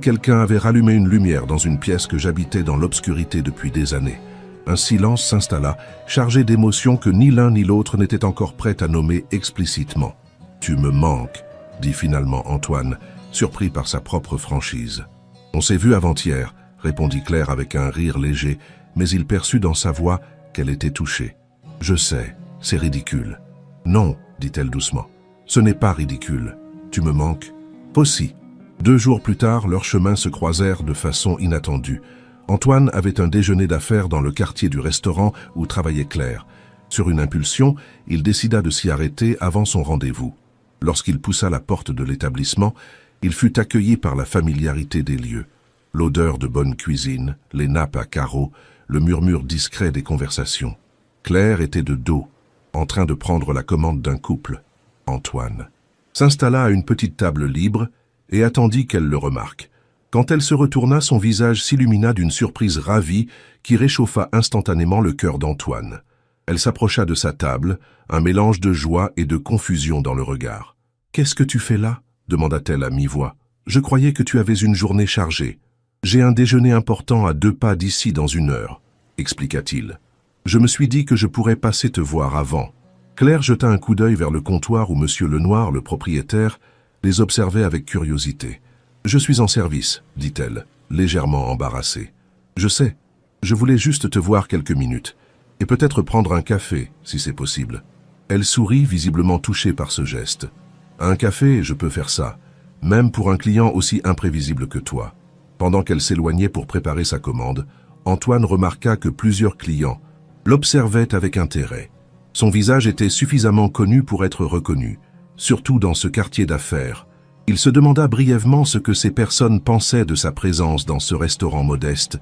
A: quelqu'un avait rallumé une lumière dans une pièce que j'habitais dans l'obscurité depuis des années. Un silence s'installa, chargé d'émotions que ni l'un ni l'autre n'était encore prêt à nommer explicitement. « Tu me manques », dit finalement Antoine, surpris par sa propre franchise. « On s'est vu avant-hier », répondit Claire avec un rire léger, mais il perçut dans sa voix qu'elle était touchée. « Je sais, c'est ridicule. » « Non, dit-elle doucement. Ce n'est pas ridicule. Tu me manques. Aussi. » 2 jours plus tard, leurs chemins se croisèrent de façon inattendue. Antoine avait un déjeuner d'affaires dans le quartier du restaurant où travaillait Claire. Sur une impulsion, il décida de s'y arrêter avant son rendez-vous. Lorsqu'il poussa la porte de l'établissement, il fut accueilli par la familiarité des lieux. L'odeur de bonne cuisine, les nappes à carreaux, le murmure discret des conversations. Claire était de dos, en train de prendre la commande d'un couple. Antoine s'installa à une petite table libre et attendit qu'elle le remarque. Quand elle se retourna, son visage s'illumina d'une surprise ravie qui réchauffa instantanément le cœur d'Antoine. Elle s'approcha de sa table, un mélange de joie et de confusion dans le regard. « Qu'est-ce que tu fais là ?» demanda-t-elle à mi-voix. « Je croyais que tu avais une journée chargée. J'ai un déjeuner important à 2 pas d'ici dans 1 heure, expliqua-t-il. Je me suis dit que je pourrais passer te voir avant. » Claire jeta un coup d'œil vers le comptoir où Monsieur Lenoir, le propriétaire, les observait avec curiosité. « Je suis en service, dit-elle, légèrement embarrassée. « Je sais, je voulais juste te voir quelques minutes, et peut-être prendre un café, si c'est possible. » Elle sourit, visiblement touchée par ce geste. « Un café, je peux faire ça, même pour un client aussi imprévisible que toi. » Pendant qu'elle s'éloignait pour préparer sa commande, Antoine remarqua que plusieurs clients l'observaient avec intérêt. Son visage était suffisamment connu pour être reconnu, surtout dans ce quartier d'affaires. Il se demanda brièvement ce que ces personnes pensaient de sa présence dans ce restaurant modeste,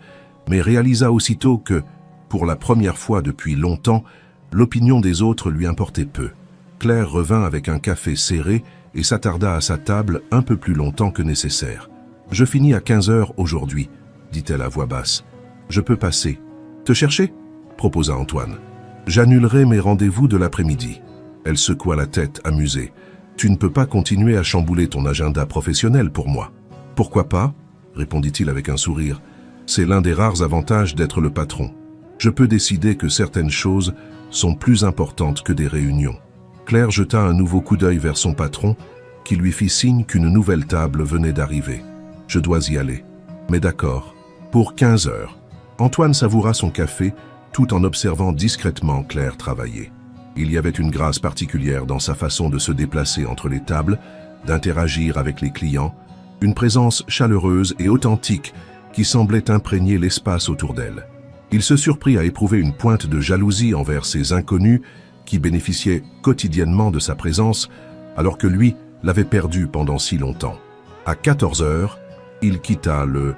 A: mais réalisa aussitôt que, pour la première fois depuis longtemps, l'opinion des autres lui importait peu. Claire revint avec un café serré et s'attarda à sa table un peu plus longtemps que nécessaire. « Je finis à 15 heures aujourd'hui, dit-elle à voix basse. « Je peux passer. »« Te chercher ?» proposa Antoine. « J'annulerai mes rendez-vous de l'après-midi. » Elle secoua la tête, amusée. « Tu ne peux pas continuer à chambouler ton agenda professionnel pour moi. »« Pourquoi pas ?» répondit-il avec un sourire. « C'est l'un des rares avantages d'être le patron. Je peux décider que certaines choses sont plus importantes que des réunions. » Claire jeta un nouveau coup d'œil vers son patron, qui lui fit signe qu'une nouvelle table venait d'arriver. « Je dois y aller. »« Mais d'accord. Pour 15 heures. » Antoine savoura son café, tout en observant discrètement Claire travailler. Il y avait une grâce particulière dans sa façon de se déplacer entre les tables, d'interagir avec les clients, une présence chaleureuse et authentique qui semblait imprégner l'espace autour d'elle. Il se surprit à éprouver une pointe de jalousie envers ces inconnus qui bénéficiaient quotidiennement de sa présence, alors que lui l'avait perdue pendant si longtemps. À 14 heures, il quitta le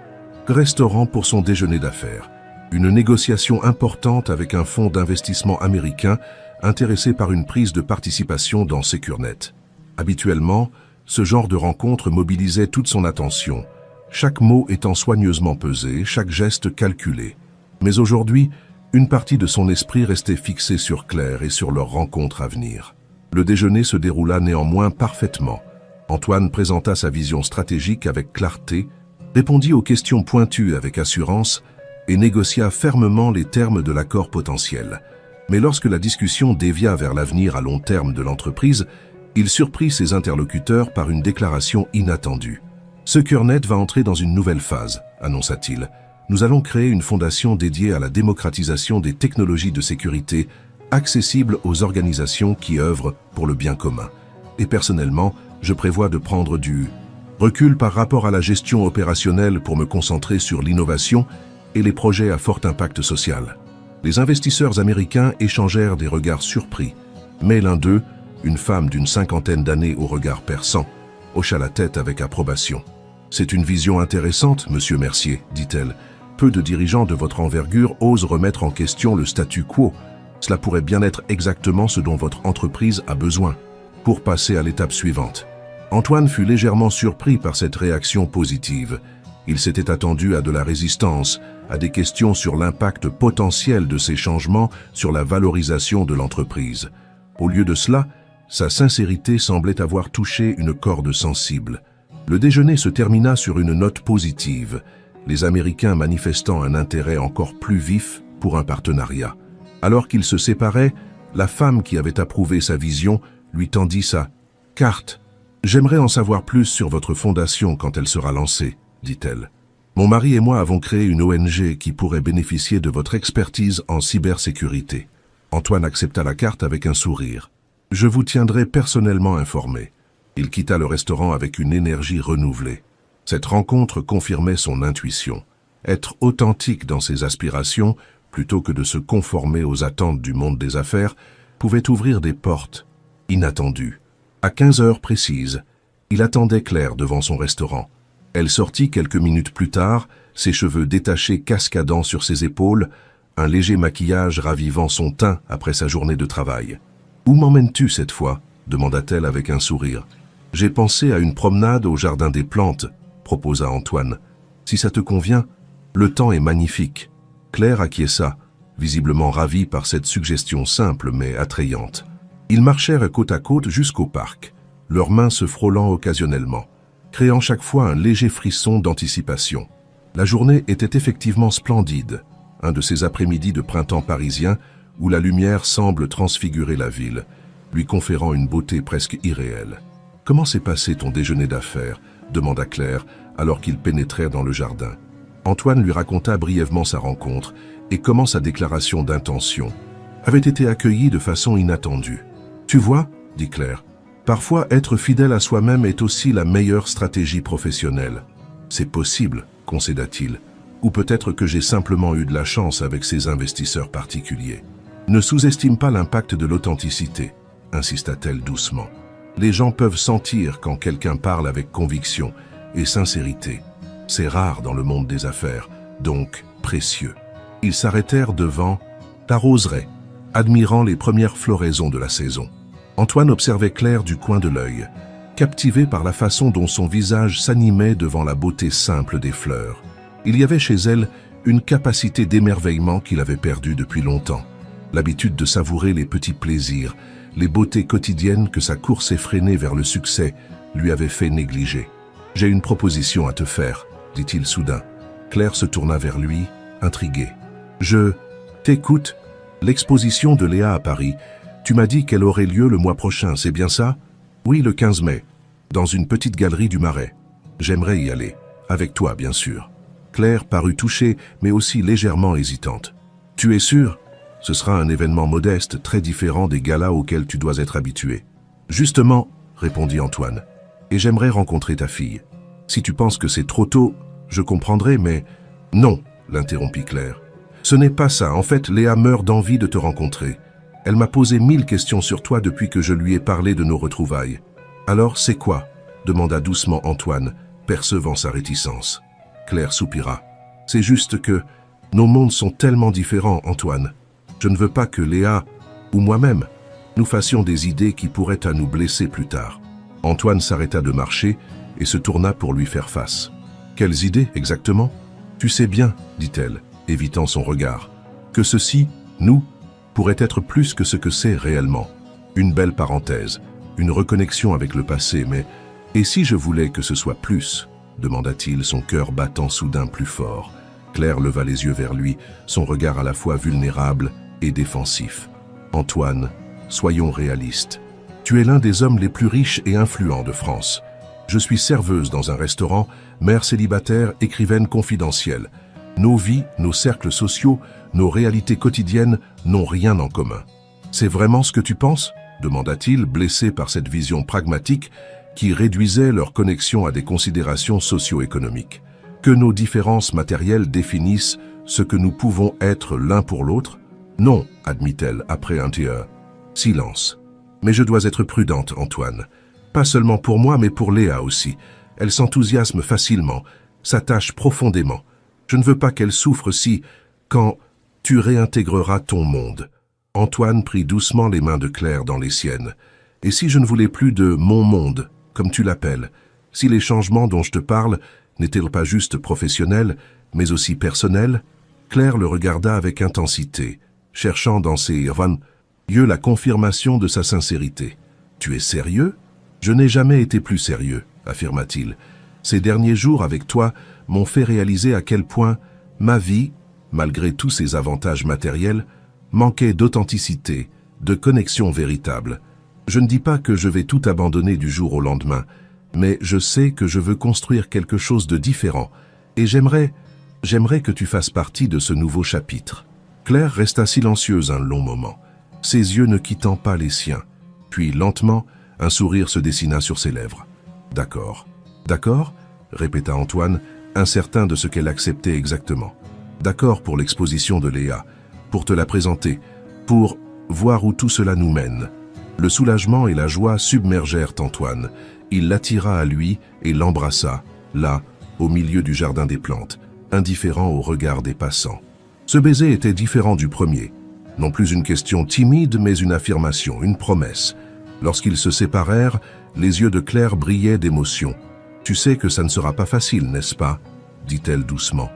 A: restaurant pour son déjeuner d'affaires. Une négociation importante avec un fonds d'investissement américain intéressé par une prise de participation dans SecureNet. Habituellement, ce genre de rencontre mobilisait toute son attention, chaque mot étant soigneusement pesé, chaque geste calculé. Mais aujourd'hui, une partie de son esprit restait fixée sur Claire et sur leur rencontre à venir. Le déjeuner se déroula néanmoins parfaitement. Antoine présenta sa vision stratégique avec clarté, répondit aux questions pointues avec assurance et négocia fermement les termes de l'accord potentiel. Mais lorsque la discussion dévia vers l'avenir à long terme de l'entreprise, il surprit ses interlocuteurs par une déclaration inattendue. « SecureNet va entrer dans une nouvelle phase », annonça-t-il. « Nous allons créer une fondation dédiée à la démocratisation des technologies de sécurité accessibles aux organisations qui œuvrent pour le bien commun. Et personnellement, je prévois de prendre du recul par rapport à la gestion opérationnelle pour me concentrer sur l'innovation et les projets à fort impact social. » Les investisseurs américains échangèrent des regards surpris, mais l'un d'eux, une femme d'une 50aine d'années au regard perçant, hocha la tête avec approbation. « C'est une vision intéressante, monsieur Mercier, dit-elle. Peu de dirigeants de votre envergure osent remettre en question le statu quo. Cela pourrait bien être exactement ce dont votre entreprise a besoin. » Pour passer à l'étape suivante. Antoine fut légèrement surpris par cette réaction positive. Il s'était attendu à de la résistance, à des questions sur l'impact potentiel de ces changements sur la valorisation de l'entreprise. Au lieu de cela, sa sincérité semblait avoir touché une corde sensible. Le déjeuner se termina sur une note positive, les Américains manifestant un intérêt encore plus vif pour un partenariat. Alors qu'ils se séparaient, la femme qui avait approuvé sa vision lui tendit sa carte. « J'aimerais en savoir plus sur votre fondation quand elle sera lancée, » dit-elle. « Mon mari et moi avons créé une ONG qui pourrait bénéficier de votre expertise en cybersécurité. » Antoine accepta la carte avec un sourire. « Je vous tiendrai personnellement informé. » Il quitta le restaurant avec une énergie renouvelée. Cette rencontre confirmait son intuition. Être authentique dans ses aspirations, plutôt que de se conformer aux attentes du monde des affaires, pouvait ouvrir des portes inattendues. À 15 heures précises, il attendait Claire devant son restaurant. Elle sortit quelques minutes plus tard, ses cheveux détachés cascadant sur ses épaules, un léger maquillage ravivant son teint après sa journée de travail. « Où m'emmènes-tu cette fois ?» demanda-t-elle avec un sourire. « J'ai pensé à une promenade au jardin des plantes », proposa Antoine. Si ça te convient, le temps est magnifique. Claire acquiesça, visiblement ravie par cette suggestion simple mais attrayante. Ils marchèrent côte à côte jusqu'au parc, leurs mains se frôlant occasionnellement, créant chaque fois un léger frisson d'anticipation. La journée était effectivement splendide, un de ces après-midi de printemps parisien où la lumière semble transfigurer la ville, lui conférant une beauté presque irréelle. « Comment s'est passé ton déjeuner d'affaires » demanda Claire alors qu'ils pénétrèrent dans le jardin. Antoine lui raconta brièvement sa rencontre et comment sa déclaration d'intention avait été accueillie de façon inattendue. « Tu vois, dit Claire, parfois être fidèle à soi-même est aussi la meilleure stratégie professionnelle. C'est possible, concéda-t-il, ou peut-être que j'ai simplement eu de la chance avec ces investisseurs particuliers. Ne sous-estime pas l'impact de l'authenticité, insista-t-elle doucement. Les gens peuvent sentir quand quelqu'un parle avec conviction et sincérité. C'est rare dans le monde des affaires, donc précieux. Ils s'arrêtèrent devant la roseraie, admirant les premières floraisons de la saison. Antoine observait Claire du coin de l'œil, captivé par la façon dont son visage s'animait devant la beauté simple des fleurs. Il y avait chez elle une capacité d'émerveillement qu'il avait perdue depuis longtemps, l'habitude de savourer les petits plaisirs, les beautés quotidiennes que sa course effrénée vers le succès lui avait fait négliger. « J'ai une proposition à te faire, » dit-il soudain. Claire se tourna vers lui, intriguée. « Je t'écoute. L'exposition de Léa à Paris, tu m'as dit qu'elle aurait lieu le mois prochain, c'est bien ça? »« Oui, le 15 mai, dans une petite galerie du Marais. J'aimerais y aller, avec toi bien sûr. » Claire parut touchée, mais aussi légèrement hésitante. « Tu es sûre? Ce sera un événement modeste, très différent des galas auxquels tu dois être habitué. »« Justement, » répondit Antoine, « et j'aimerais rencontrer ta fille. Si tu penses que c'est trop tôt, je comprendrai, mais... » « Non, » l'interrompit Claire. « Ce n'est pas ça. En fait, Léa meurt d'envie de te rencontrer. Elle m'a posé 1000 questions sur toi depuis que je lui ai parlé de nos retrouvailles. »« Alors, c'est quoi ?» demanda doucement Antoine, percevant sa réticence. Claire soupira. « C'est juste que nos mondes sont tellement différents, Antoine. Je ne veux pas que Léa, ou moi-même, nous fassions des idées qui pourraient à nous blesser plus tard. » Antoine s'arrêta de marcher et se tourna pour lui faire face. « Quelles idées, exactement ? » « Tu sais bien, dit-elle, évitant son regard, que ceci, nous, pourrait être plus que ce que c'est réellement. Une belle parenthèse, une reconnexion avec le passé, mais... Et si je voulais que ce soit plus ?» demanda-t-il, son cœur battant soudain plus fort. Claire leva les yeux vers lui, son regard à la fois vulnérable et défensif. « Antoine, soyons réalistes. Tu es l'un des hommes les plus riches et influents de France. Je suis serveuse dans un restaurant, mère célibataire, écrivaine confidentielle. Nos vies, nos cercles sociaux, nos réalités quotidiennes n'ont rien en commun. C'est vraiment ce que tu penses ? demanda-t-il, blessé par cette vision pragmatique qui réduisait leur connexion à des considérations socio-économiques. Que nos différences matérielles définissent ce que nous pouvons être l'un pour l'autre ? Non, admit-elle après un silence. Mais je dois être prudente, Antoine. Pas seulement pour moi, mais pour Léa aussi. Elle s'enthousiasme facilement, s'attache profondément. Je ne veux pas qu'elle souffre si, quand tu réintégreras ton monde. Antoine prit doucement les mains de Claire dans les siennes. Et si je ne voulais plus de mon monde, comme tu l'appelles, si les changements dont je te parle n'étaient pas juste professionnels, mais aussi personnels? Claire le regarda avec intensité, cherchant dans ses yeux la confirmation de sa sincérité. « Tu es sérieux ? » « Je n'ai jamais été plus sérieux, » affirma-t-il. « Ces derniers jours avec toi m'ont fait réaliser à quel point ma vie, malgré tous ses avantages matériels, manquait d'authenticité, de connexion véritable. Je ne dis pas que je vais tout abandonner du jour au lendemain, mais je sais que je veux construire quelque chose de différent, et j'aimerais que tu fasses partie de ce nouveau chapitre. » Claire resta silencieuse un long moment, ses yeux ne quittant pas les siens. Puis, lentement, un sourire se dessina sur ses lèvres. « D'accord. »« D'accord » répéta Antoine, incertain de ce qu'elle acceptait exactement. « D'accord pour l'exposition de Léa, pour te la présenter, pour voir où tout cela nous mène. » Le soulagement et la joie submergèrent Antoine. Il l'attira à lui et l'embrassa, là, au milieu du jardin des plantes, indifférent au regard des passants. Ce baiser était différent du premier. Non plus une question timide, mais une affirmation, une promesse. Lorsqu'ils se séparèrent, les yeux de Claire brillaient d'émotion. « Tu sais que ça ne sera pas facile, n'est-ce pas ?» dit-elle doucement.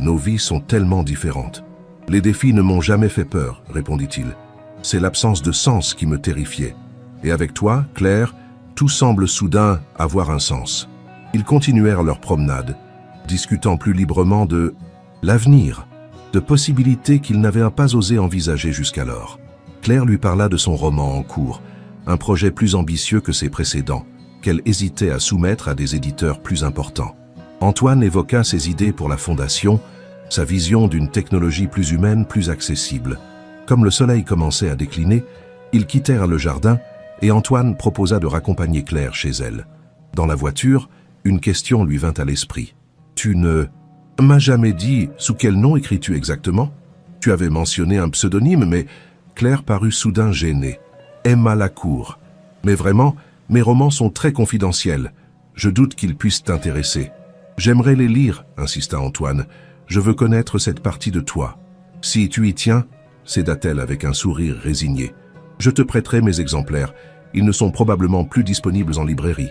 A: Nos vies sont tellement différentes. Les défis ne m'ont jamais fait peur, répondit-il. C'est l'absence de sens qui me terrifiait. Et avec toi, Claire, tout semble soudain avoir un sens. Ils continuèrent leur promenade, discutant plus librement de l'avenir, de possibilités qu'ils n'avaient pas osé envisager jusqu'alors. Claire lui parla de son roman en cours, un projet plus ambitieux que ses précédents, qu'elle hésitait à soumettre à des éditeurs plus importants. Antoine évoqua ses idées pour la fondation, sa vision d'une technologie plus humaine, plus accessible. Comme le soleil commençait à décliner, ils quittèrent le jardin et Antoine proposa de raccompagner Claire chez elle. Dans la voiture, une question lui vint à l'esprit. « Tu ne m'as jamais dit sous quel nom écris-tu exactement ? Tu avais mentionné un pseudonyme, mais Claire parut soudain gênée. Emma Lacour. Mais vraiment, mes romans sont très confidentiels. Je doute qu'ils puissent t'intéresser. J'aimerais les lire, insista Antoine. Je veux connaître cette partie de toi. Si tu y tiens, céda-t-elle avec un sourire résigné. Je te prêterai mes exemplaires. Ils ne sont probablement plus disponibles en librairie.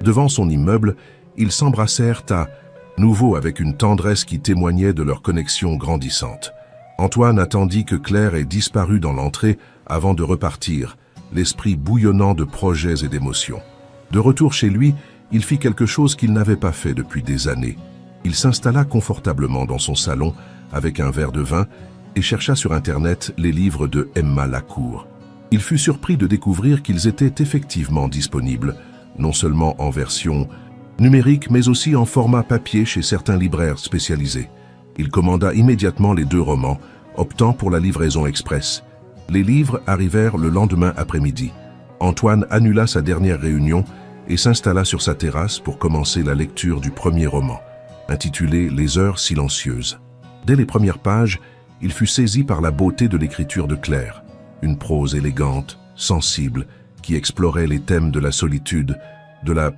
A: Devant son immeuble, ils s'embrassèrent à nouveau avec une tendresse qui témoignait de leur connexion grandissante. Antoine attendit que Claire ait disparu dans l'entrée avant de repartir, l'esprit bouillonnant de projets et d'émotions. De retour chez lui, il fit quelque chose qu'il n'avait pas fait depuis des années. Il s'installa confortablement dans son salon avec un verre de vin et chercha sur Internet les livres de Emma Lacour. Il fut surpris de découvrir qu'ils étaient effectivement disponibles, non seulement en version numérique, mais aussi en format papier chez certains libraires spécialisés. Il commanda immédiatement les 2 romans, optant pour la livraison express. Les livres arrivèrent le lendemain après-midi. Antoine annula sa dernière réunion et s'installa sur sa terrasse pour commencer la lecture du premier roman, intitulé « Les heures silencieuses ». Dès les premières pages, il fut saisi par la beauté de l'écriture de Claire, une prose élégante, sensible, qui explorait les thèmes de la solitude, de la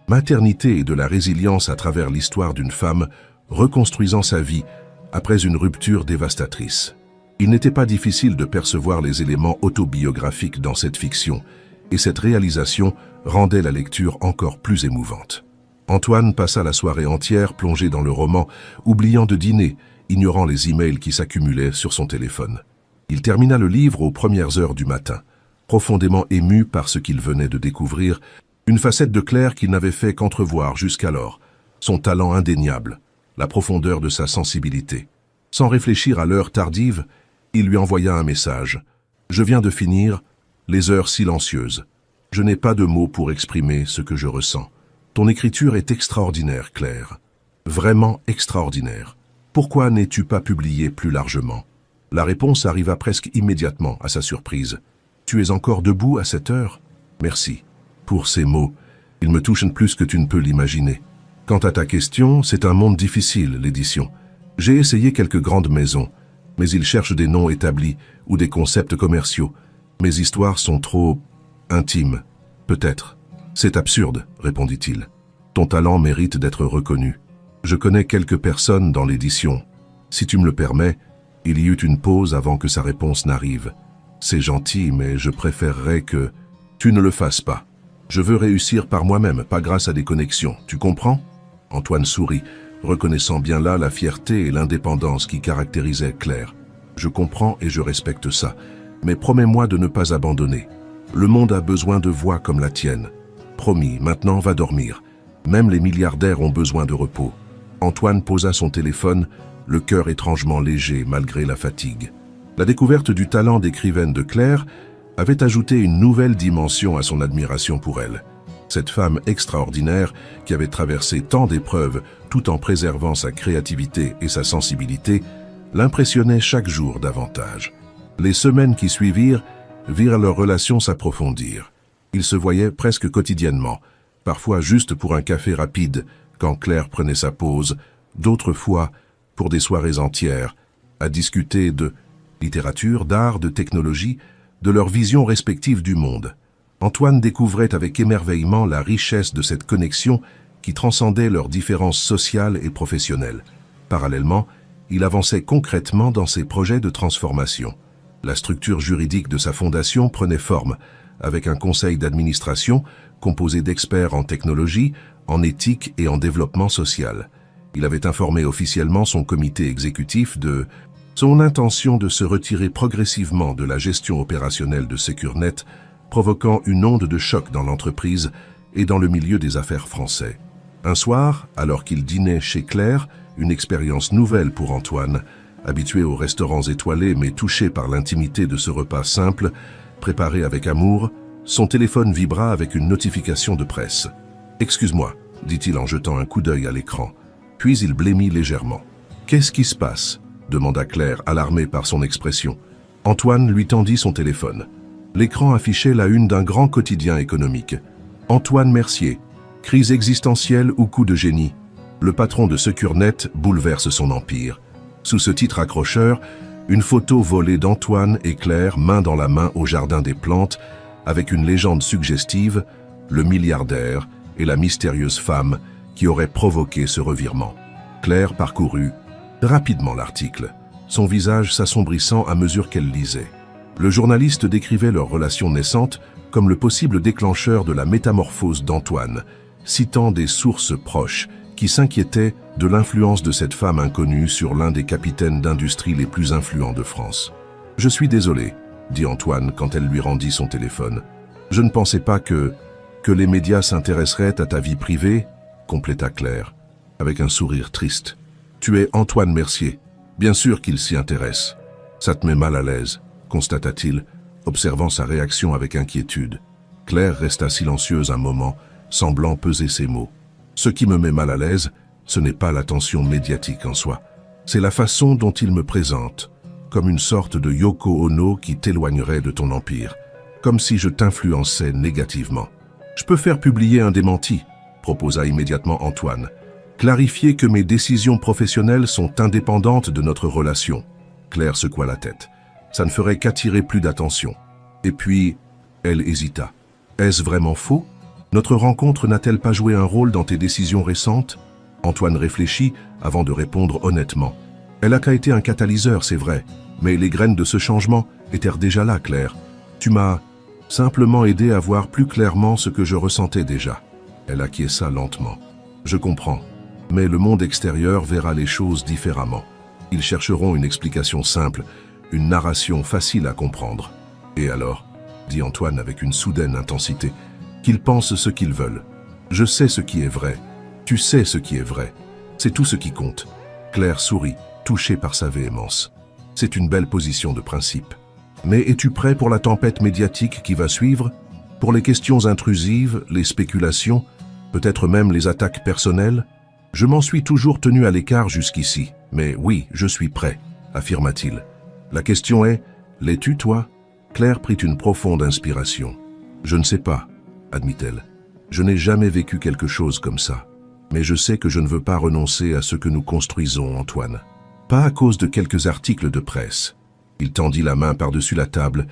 A: maternité et de la résilience à travers l'histoire d'une femme reconstruisant sa vie après une rupture dévastatrice. Il n'était pas difficile de percevoir les éléments autobiographiques dans cette fiction, et cette réalisation rendait la lecture encore plus émouvante. Antoine passa la soirée entière plongé dans le roman, oubliant de dîner, ignorant les emails qui s'accumulaient sur son téléphone. Il termina le livre aux premières heures du matin, profondément ému par ce qu'il venait de découvrir, une facette de Claire qu'il n'avait fait qu'entrevoir jusqu'alors, son talent indéniable, la profondeur de sa sensibilité. Sans réfléchir à l'heure tardive, il lui envoya un message. « Je viens de finir les heures silencieuses. Je n'ai pas de mots pour exprimer ce que je ressens. Ton écriture est extraordinaire, Claire. Vraiment extraordinaire. Pourquoi n'es-tu pas publié plus largement ?» La réponse arriva presque immédiatement à sa surprise. « Tu es encore debout à cette heure ? Merci. Pour ces mots, ils me touchent plus que tu ne peux l'imaginer. Quant à ta question, c'est un monde difficile, l'édition. J'ai essayé quelques grandes maisons, mais ils cherchent des noms établis ou des concepts commerciaux. Mes histoires sont trop intimes, peut-être. C'est absurde, répondit-il. Ton talent mérite d'être reconnu. Je connais quelques personnes dans l'édition. Si tu me le permets, il y eut une pause avant que sa réponse n'arrive. C'est gentil, mais je préférerais que tu ne le fasses pas. Je veux réussir par moi-même, pas grâce à des connexions. Tu comprends ? Antoine sourit, reconnaissant bien là la fierté et l'indépendance qui caractérisaient Claire. Je comprends et je respecte ça, mais promets-moi de ne pas abandonner. Le monde a besoin de voix comme la tienne. Promis, maintenant va dormir. Même les milliardaires ont besoin de repos. Antoine posa son téléphone, le cœur étrangement léger malgré la fatigue. La découverte du talent d'écrivaine de Claire avait ajouté une nouvelle dimension à son admiration pour elle. Cette femme extraordinaire qui avait traversé tant d'épreuves tout en préservant sa créativité et sa sensibilité l'impressionnait chaque jour davantage. Les semaines qui suivirent virent leur relation s'approfondir. Ils se voyaient presque quotidiennement, parfois juste pour un café rapide quand Claire prenait sa pause, d'autres fois pour des soirées entières, à discuter de littérature, d'art, de technologie, de leurs visions respectives du monde. Antoine découvrait avec émerveillement la richesse de cette connexion qui transcendait leurs différences sociales et professionnelles. Parallèlement, il avançait concrètement dans ses projets de transformation. La structure juridique de sa fondation prenait forme, avec un conseil d'administration composé d'experts en technologie, en éthique et en développement social. Il avait informé officiellement son comité exécutif de son intention de se retirer progressivement de la gestion opérationnelle de SecurNet, provoquant une onde de choc dans l'entreprise et dans le milieu des affaires français. Un soir, alors qu'il dînait chez Claire, une expérience nouvelle pour Antoine, habitué aux restaurants étoilés mais touché par l'intimité de ce repas simple, préparé avec amour, son téléphone vibra avec une notification de presse. « Excuse-moi », dit-il en jetant un coup d'œil à l'écran. Puis il blêmit légèrement. « Qu'est-ce qui se passe ?» demanda Claire, alarmée par son expression. Antoine lui tendit son téléphone. L'écran affichait la une d'un grand quotidien économique. Antoine Mercier, crise existentielle ou coup de génie. Le patron de SecurNet bouleverse son empire. Sous ce titre accrocheur, une photo volée d'Antoine et Claire main dans la main au jardin des plantes, avec une légende suggestive, le milliardaire et la mystérieuse femme qui aurait provoqué ce revirement. Claire parcourut rapidement l'article, son visage s'assombrissant à mesure qu'elle lisait. Le journaliste décrivait leur relation naissante comme le possible déclencheur de la métamorphose d'Antoine, citant des sources proches qui s'inquiétaient de l'influence de cette femme inconnue sur l'un des capitaines d'industrie les plus influents de France. « Je suis désolé », dit Antoine quand elle lui rendit son téléphone. « Je ne pensais pas que les médias s'intéresseraient à ta vie privée », compléta Claire, avec un sourire triste. « Tu es Antoine Mercier. Bien sûr qu'il s'y intéresse. Ça te met mal à l'aise, constata-t-il, observant sa réaction avec inquiétude. Claire resta silencieuse un moment, semblant peser ses mots. « Ce qui me met mal à l'aise, ce n'est pas l'attention médiatique en soi. C'est la façon dont il me présente, comme une sorte de Yoko Ono qui t'éloignerait de ton empire, comme si je t'influençais négativement. Je peux faire publier un démenti, proposa immédiatement Antoine. Clarifier que mes décisions professionnelles sont indépendantes de notre relation. Claire secoua la tête. Ça ne ferait qu'attirer plus d'attention. Et puis, elle hésita. Est-ce vraiment faux? Notre rencontre n'a-t-elle pas joué un rôle dans tes décisions récentes? Antoine réfléchit avant de répondre honnêtement. Elle a qu'à été un catalyseur, c'est vrai, mais les graines de ce changement étaient déjà là, Claire. Tu m'as simplement aidé à voir plus clairement ce que je ressentais déjà. Elle acquiesça lentement. Je comprends, mais le monde extérieur verra les choses différemment. Ils chercheront une explication simple, une narration facile à comprendre. Et alors, dit Antoine avec une soudaine intensité, qu'ils pensent ce qu'ils veulent. Je sais ce qui est vrai. Tu sais ce qui est vrai. C'est tout ce qui compte. Claire sourit, touchée par sa véhémence. C'est une belle position de principe. Mais es-tu prêt pour la tempête médiatique qui va suivre? Pour les questions intrusives, les spéculations, peut-être même les attaques personnelles? Je m'en suis toujours tenu à l'écart jusqu'ici, mais oui, je suis prêt, affirma-t-il. La question est, l'es-tu toi? Claire prit une profonde inspiration. Je ne sais pas, admit-elle. Je n'ai jamais vécu quelque chose comme ça. Mais je sais que je ne veux pas renoncer à ce que nous construisons, Antoine. Pas à cause de quelques articles de presse. Il tendit la main par-dessus la table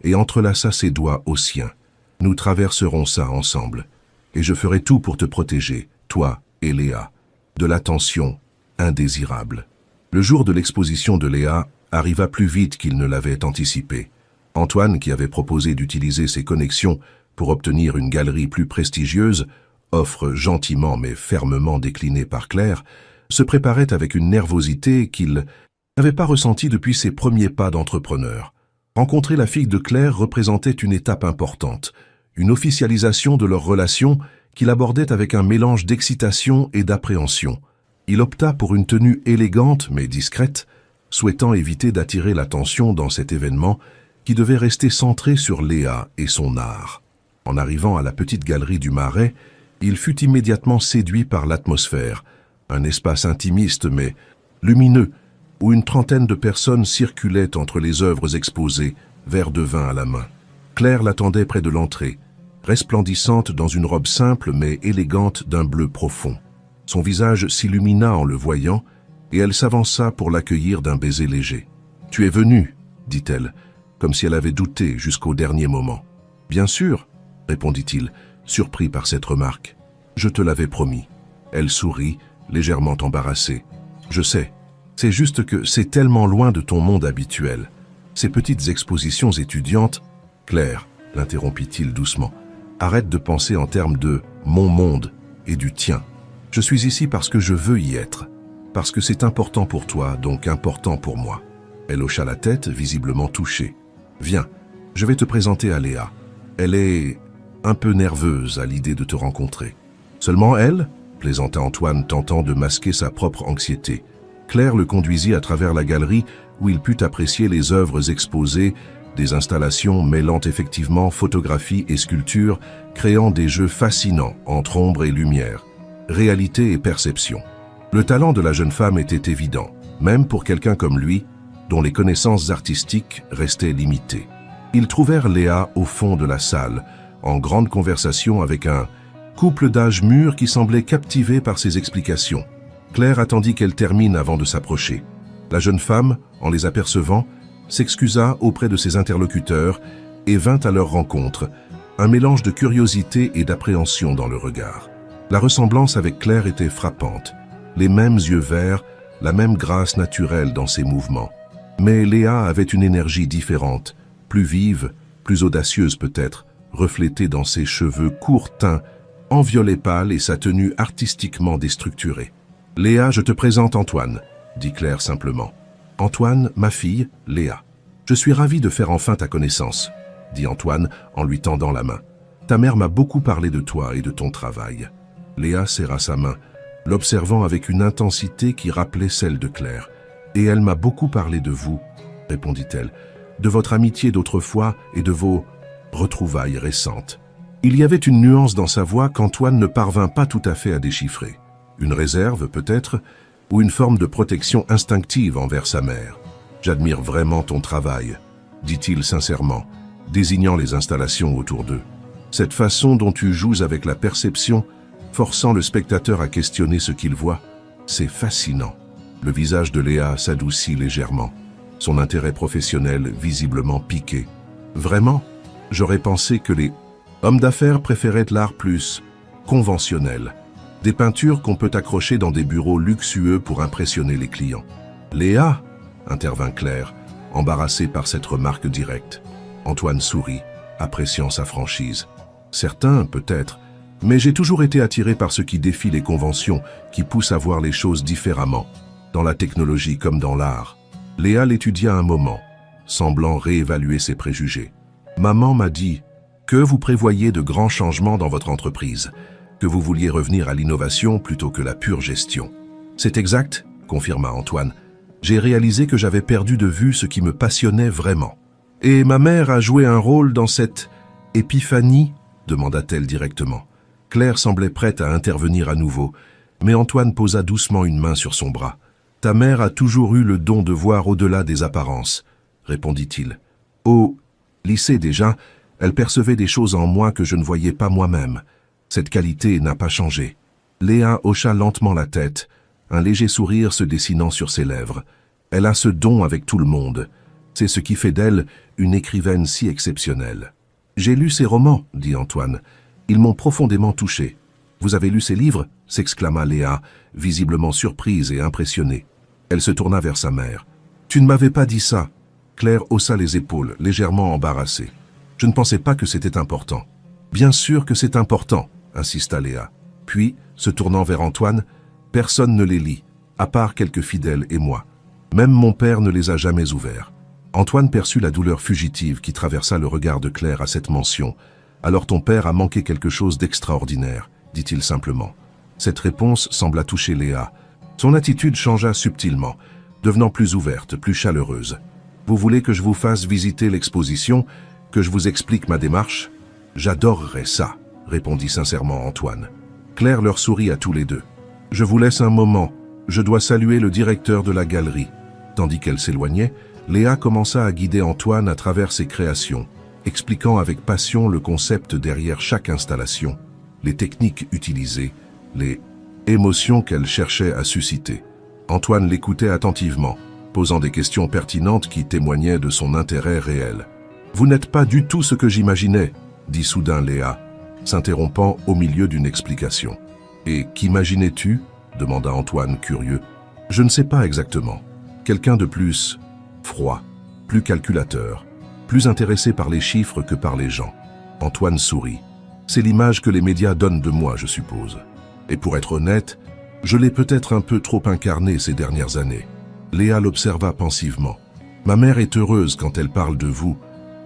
A: et entrelaça ses doigts aux siens. Nous traverserons ça ensemble. Et je ferai tout pour te protéger, toi et Léa, de l'attention indésirable. Le jour de l'exposition de Léa arriva plus vite qu'il ne l'avait anticipé. Antoine, qui avait proposé d'utiliser ses connexions pour obtenir une galerie plus prestigieuse, offre gentiment mais fermement déclinée par Claire, se préparait avec une nervosité qu'il n'avait pas ressentie depuis ses premiers pas d'entrepreneur. Rencontrer la fille de Claire représentait une étape importante, une officialisation de leur relation qu'il abordait avec un mélange d'excitation et d'appréhension. Il opta pour une tenue élégante mais discrète, souhaitant éviter d'attirer l'attention dans cet événement qui devait rester centré sur Léa et son art. En arrivant à la petite galerie du Marais, il fut immédiatement séduit par l'atmosphère, un espace intimiste mais lumineux, où une trentaine de personnes circulaient entre les œuvres exposées, verre de vin à la main. Claire l'attendait près de l'entrée, resplendissante dans une robe simple mais élégante d'un bleu profond. Son visage s'illumina en le voyant, et elle s'avança pour l'accueillir d'un baiser léger. « Tu es venu, dit-elle, comme si elle avait douté jusqu'au dernier moment. « Bien sûr, répondit-il, surpris par cette remarque. « Je te l'avais promis. » Elle sourit, légèrement embarrassée. « Je sais. C'est juste que c'est tellement loin de ton monde habituel. Ces petites expositions étudiantes... » « Claire, l'interrompit-il doucement, arrête de penser en termes de « mon monde » et du tien. Je suis ici parce que je veux y être, parce que c'est important pour toi, donc important pour moi. Elle hocha la tête, visiblement touchée. Viens, je vais te présenter à Léa. Elle est un peu nerveuse à l'idée de te rencontrer. Seulement elle, plaisanta Antoine, tentant de masquer sa propre anxiété. Claire le conduisit à travers la galerie où il put apprécier les œuvres exposées, des installations mêlant effectivement photographie et sculpture, créant des jeux fascinants entre ombre et lumière, réalité et perception. Le talent de la jeune femme était évident, même pour quelqu'un comme lui, dont les connaissances artistiques restaient limitées. Ils trouvèrent Léa au fond de la salle, en grande conversation avec un couple d'âge mûr qui semblait captivé par ses explications. Claire attendit qu'elle termine avant de s'approcher. La jeune femme, en les apercevant, s'excusa auprès de ses interlocuteurs et vint à leur rencontre, un mélange de curiosité et d'appréhension dans le regard. La ressemblance avec Claire était frappante, les mêmes yeux verts, la même grâce naturelle dans ses mouvements. Mais Léa avait une énergie différente, plus vive, plus audacieuse peut-être, reflétée dans ses cheveux courts teints, en violet pâle et sa tenue artistiquement déstructurée. « Léa, je te présente Antoine », dit Claire simplement. « Antoine, ma fille, Léa. Je suis ravi de faire enfin ta connaissance », dit Antoine en lui tendant la main. « Ta mère m'a beaucoup parlé de toi et de ton travail. » Léa serra sa main, l'observant avec une intensité qui rappelait celle de Claire. « Et elle m'a beaucoup parlé de vous, » répondit-elle, « de votre amitié d'autrefois et de vos retrouvailles récentes. » Il y avait une nuance dans sa voix qu'Antoine ne parvint pas tout à fait à déchiffrer. Une réserve, peut-être, ou une forme de protection instinctive envers sa mère. « J'admire vraiment ton travail, » dit-il sincèrement, désignant les installations autour d'eux. « Cette façon dont tu joues avec la perception, forçant le spectateur à questionner ce qu'il voit, c'est fascinant. » Le visage de Léa s'adoucit légèrement, son intérêt professionnel visiblement piqué. « Vraiment, j'aurais pensé que les hommes d'affaires préféraient l'art plus conventionnel, des peintures qu'on peut accrocher dans des bureaux luxueux pour impressionner les clients. »« Léa » intervint Claire, embarrassée par cette remarque directe. Antoine sourit, appréciant sa franchise. « Certains, peut-être, mais j'ai toujours été attiré par ce qui défie les conventions, qui pousse à voir les choses différemment, dans la technologie comme dans l'art. » Léa l'étudia un moment, semblant réévaluer ses préjugés. « Maman m'a dit que vous prévoyez de grands changements dans votre entreprise, que vous vouliez revenir à l'innovation plutôt que la pure gestion. »« C'est exact, » confirma Antoine. « J'ai réalisé que j'avais perdu de vue ce qui me passionnait vraiment. »« Et ma mère a joué un rôle dans cette épiphanie ?» demanda-t-elle directement. Claire semblait prête à intervenir à nouveau, mais Antoine posa doucement une main sur son bras. « Ta mère a toujours eu le don de voir au-delà des apparences, » répondit-il. « Au lycée déjà, elle percevait des choses en moi que je ne voyais pas moi-même. Cette qualité n'a pas changé. » Léa hocha lentement la tête, un léger sourire se dessinant sur ses lèvres. Elle a ce don avec tout le monde. C'est ce qui fait d'elle une écrivaine si exceptionnelle. « J'ai lu ses romans, » dit Antoine. « Ils m'ont profondément touché. »« Vous avez lu ses livres » s'exclama Léa, visiblement surprise et impressionnée. Elle se tourna vers sa mère. « Tu ne m'avais pas dit ça. » Claire haussa les épaules, légèrement embarrassée. « Je ne pensais pas que c'était important. »« Bien sûr que c'est important, » insista Léa. Puis, se tournant vers Antoine, « Personne ne les lit, à part quelques fidèles et moi. Même mon père ne les a jamais ouverts. » Antoine perçut la douleur fugitive qui traversa le regard de Claire à cette mention. « Alors ton père a manqué quelque chose d'extraordinaire, » dit-il simplement. Cette réponse sembla toucher Léa. Son attitude changea subtilement, devenant plus ouverte, plus chaleureuse. « Vous voulez que je vous fasse visiter l'exposition, que je vous explique ma démarche ? » « J'adorerais ça, » répondit sincèrement Antoine. Claire leur sourit à tous les deux. « Je vous laisse un moment, je dois saluer le directeur de la galerie. » Tandis qu'elle s'éloignait, Léa commença à guider Antoine à travers ses créations, expliquant avec passion le concept derrière chaque installation, les techniques utilisées, les émotions qu'elle cherchait à susciter. Antoine l'écoutait attentivement, posant des questions pertinentes qui témoignaient de son intérêt réel. « Vous n'êtes pas du tout ce que j'imaginais, » dit soudain Léa, s'interrompant au milieu d'une explication. « Et qu'imaginais-tu » demanda Antoine, curieux. « Je ne sais pas exactement. Quelqu'un de plus froid, plus calculateur, plus intéressé par les chiffres que par les gens. » Antoine sourit. « C'est l'image que les médias donnent de moi, je suppose. Et pour être honnête, Je l'ai peut-être un peu trop incarné ces dernières années. Léa l'observa pensivement. Ma mère est heureuse quand elle parle de vous.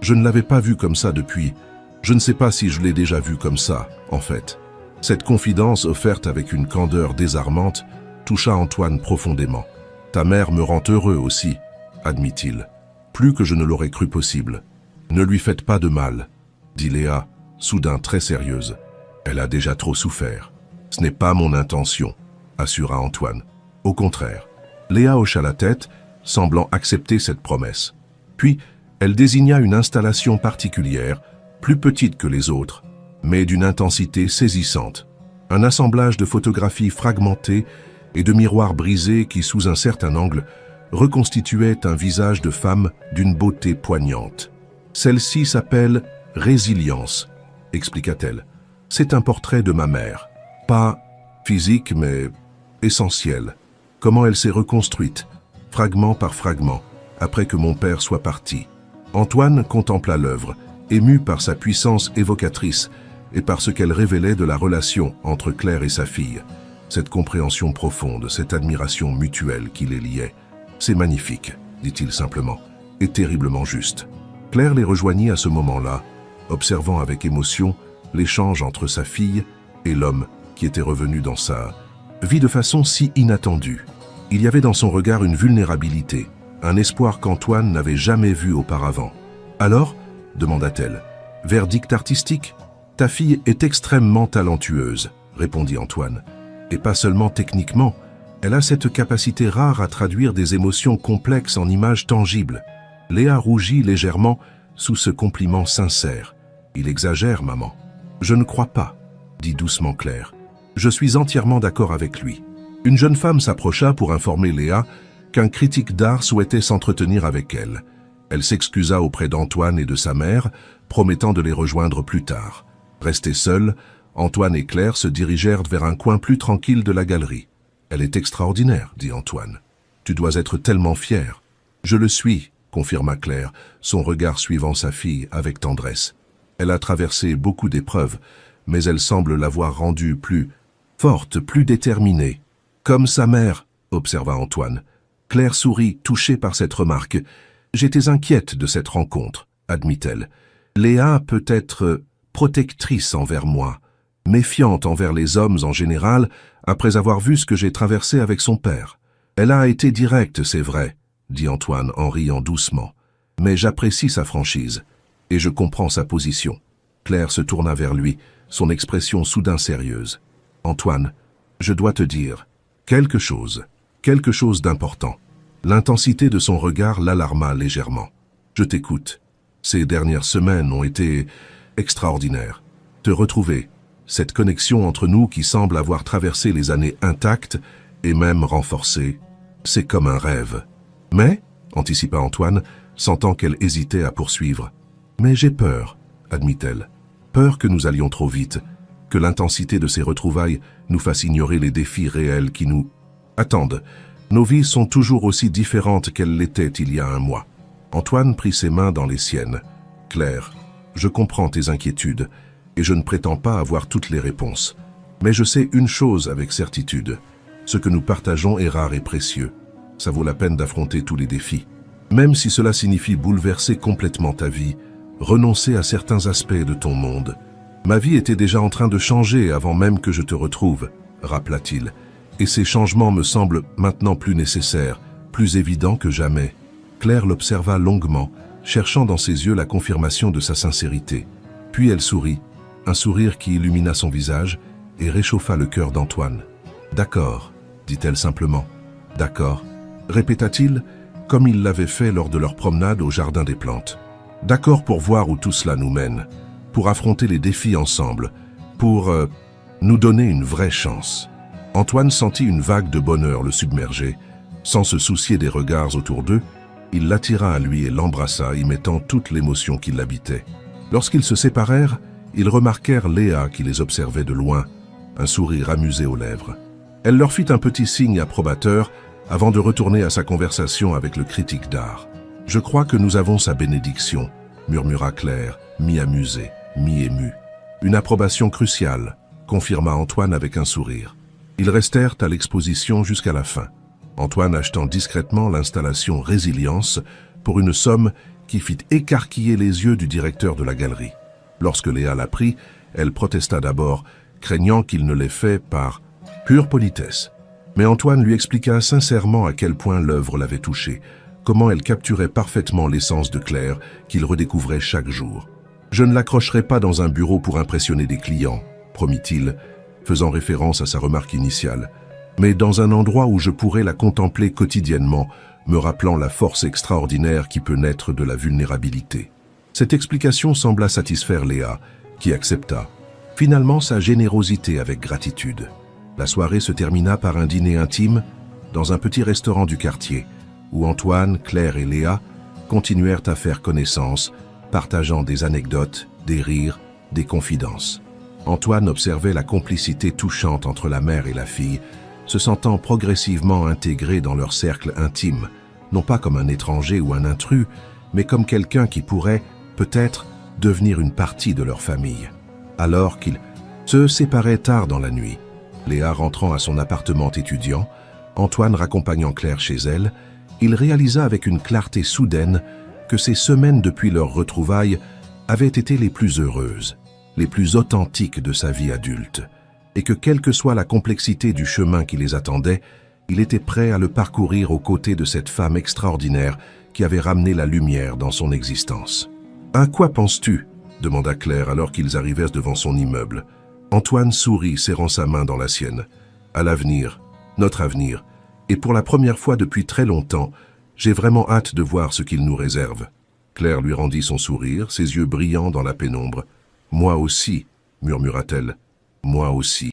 A: Je ne l'avais pas vue comme ça depuis. Je ne sais pas si je l'ai déjà vue comme ça, en fait. Cette confidence offerte avec une candeur désarmante toucha Antoine profondément. Ta mère me rend heureux aussi, admit-il. Plus que je ne l'aurais cru possible. Ne lui faites pas de mal, dit Léa, soudain très sérieuse. Elle a déjà trop souffert. Ce n'est pas mon intention, assura Antoine. Au contraire. Léa hocha la tête, semblant accepter cette promesse. Puis, elle désigna une installation particulière, plus petite que les autres, mais d'une intensité saisissante. Un assemblage de photographies fragmentées et de miroirs brisés qui, sous un certain angle, reconstituaient un visage de femme d'une beauté poignante. Celle-ci s'appelle « Résilience », expliqua-t-elle. C'est un portrait de ma mère. Pas physique, mais essentiel. Comment elle s'est reconstruite, fragment par fragment, après que mon père soit parti. Antoine contempla l'œuvre, ému par sa puissance évocatrice et par ce qu'elle révélait de la relation entre Claire et sa fille. Cette compréhension profonde, cette admiration mutuelle qui les liait. C'est magnifique, dit-il simplement, et terriblement juste. Claire les rejoignit à ce moment-là, observant avec émotion l'échange entre sa fille et l'homme qui était revenu dans sa vie de façon si inattendue. Il y avait dans son regard une vulnérabilité, un espoir qu'Antoine n'avait jamais vu auparavant. « Alors » demanda-t-elle. « Verdict artistique ? Ta fille est extrêmement talentueuse, répondit Antoine. Et pas seulement techniquement, elle a cette capacité rare à traduire des émotions complexes en images tangibles. Léa rougit légèrement sous ce compliment sincère. Il exagère, maman. Je ne crois pas, dit doucement Claire. Je suis entièrement d'accord avec lui. Une jeune femme s'approcha pour informer Léa qu'un critique d'art souhaitait s'entretenir avec elle. Elle s'excusa auprès d'Antoine et de sa mère, promettant de les rejoindre plus tard. Restés seuls, Antoine et Claire se dirigèrent vers un coin plus tranquille de la galerie. « Elle est extraordinaire, dit Antoine. Tu dois être tellement fier. »« Je le suis, » confirma Claire, son regard suivant sa fille avec tendresse. Elle a traversé beaucoup d'épreuves, mais elle semble l'avoir rendue plus forte, plus déterminée. « Comme sa mère, » observa Antoine. Claire sourit, touchée par cette remarque. « J'étais inquiète de cette rencontre, » admit-elle. « Léa peut être protectrice envers moi, méfiante envers les hommes en général, après avoir vu ce que j'ai traversé avec son père. Elle a été directe, c'est vrai, dit Antoine en riant doucement. Mais j'apprécie sa franchise, et je comprends sa position. Claire se tourna vers lui, son expression soudain sérieuse. Antoine, je dois te dire quelque chose d'important. L'intensité de son regard l'alarma légèrement. Je t'écoute. Ces dernières semaines ont été extraordinaires. Te retrouver, cette connexion entre nous qui semble avoir traversé les années intactes et même renforcée, c'est comme un rêve. Mais, anticipa Antoine, sentant qu'elle hésitait à poursuivre. Mais j'ai peur, admit-elle. Peur que nous allions trop vite, que l'intensité de ces retrouvailles nous fasse ignorer les défis réels qui nous attendent. Nos vies sont toujours aussi différentes qu'elles l'étaient il y a un mois. Antoine prit ses mains dans les siennes. Claire, je comprends tes inquiétudes, et je ne prétends pas avoir toutes les réponses. Mais je sais une chose avec certitude. Ce que nous partageons est rare et précieux. Ça vaut la peine d'affronter tous les défis. Même si cela signifie bouleverser complètement ta vie, renoncer à certains aspects de ton monde. Ma vie était déjà en train de changer avant même que je te retrouve, rappela-t-il. Et ces changements me semblent maintenant plus nécessaires, plus évidents que jamais. Claire l'observa longuement, cherchant dans ses yeux la confirmation de sa sincérité. Puis elle sourit, un sourire qui illumina son visage et réchauffa le cœur d'Antoine. « D'accord, » dit-elle simplement. « D'accord, » répéta-t-il, comme il l'avait fait lors de leur promenade au Jardin des Plantes. « D'accord pour voir où tout cela nous mène, pour affronter les défis ensemble, pour nous donner une vraie chance. » Antoine sentit une vague de bonheur le submerger. Sans se soucier des regards autour d'eux, il l'attira à lui et l'embrassa, y mettant toute l'émotion qui l'habitait. Lorsqu'ils se séparèrent, ils remarquèrent Léa qui les observait de loin, un sourire amusé aux lèvres. Elle leur fit un petit signe approbateur avant de retourner à sa conversation avec le critique d'art. « Je crois que nous avons sa bénédiction », murmura Claire, mi-amusée, mi-émue. « Une approbation cruciale », confirma Antoine avec un sourire. « Ils restèrent à l'exposition jusqu'à la fin, Antoine achetant discrètement l'installation Résilience pour une somme qui fit écarquiller les yeux du directeur de la galerie. Lorsque Léa l'apprit, elle protesta d'abord, craignant qu'il ne l'ait fait par pure politesse. Mais Antoine lui expliqua sincèrement à quel point l'œuvre l'avait touché, comment elle capturait parfaitement l'essence de Claire qu'il redécouvrait chaque jour. « Je ne l'accrocherai pas dans un bureau pour impressionner des clients », promit-il, faisant référence à sa remarque initiale, mais dans un endroit où je pourrais la contempler quotidiennement, me rappelant la force extraordinaire qui peut naître de la vulnérabilité. Cette explication sembla satisfaire Léa, qui accepta, finalement sa générosité avec gratitude. La soirée se termina par un dîner intime dans un petit restaurant du quartier, où Antoine, Claire et Léa continuèrent à faire connaissance, partageant des anecdotes, des rires, des confidences. Antoine observait la complicité touchante entre la mère et la fille, se sentant progressivement intégré dans leur cercle intime, non pas comme un étranger ou un intrus, mais comme quelqu'un qui pourrait, peut-être, devenir une partie de leur famille. Alors qu'ils se séparaient tard dans la nuit, Léa rentrant à son appartement étudiant, Antoine raccompagnant Claire chez elle, il réalisa avec une clarté soudaine que ces semaines depuis leur retrouvailles avaient été les plus heureuses, les plus authentiques de sa vie adulte, et que quelle que soit la complexité du chemin qui les attendait, il était prêt à le parcourir aux côtés de cette femme extraordinaire qui avait ramené la lumière dans son existence. « À quoi penses-tu » demanda Claire alors qu'ils arrivèrent devant son immeuble. Antoine sourit, serrant sa main dans la sienne. « À l'avenir, notre avenir, et pour la première fois depuis très longtemps, j'ai vraiment hâte de voir ce qu'il nous réserve. » Claire lui rendit son sourire, ses yeux brillants dans la pénombre. « Moi aussi, murmura-t-elle. Moi aussi. »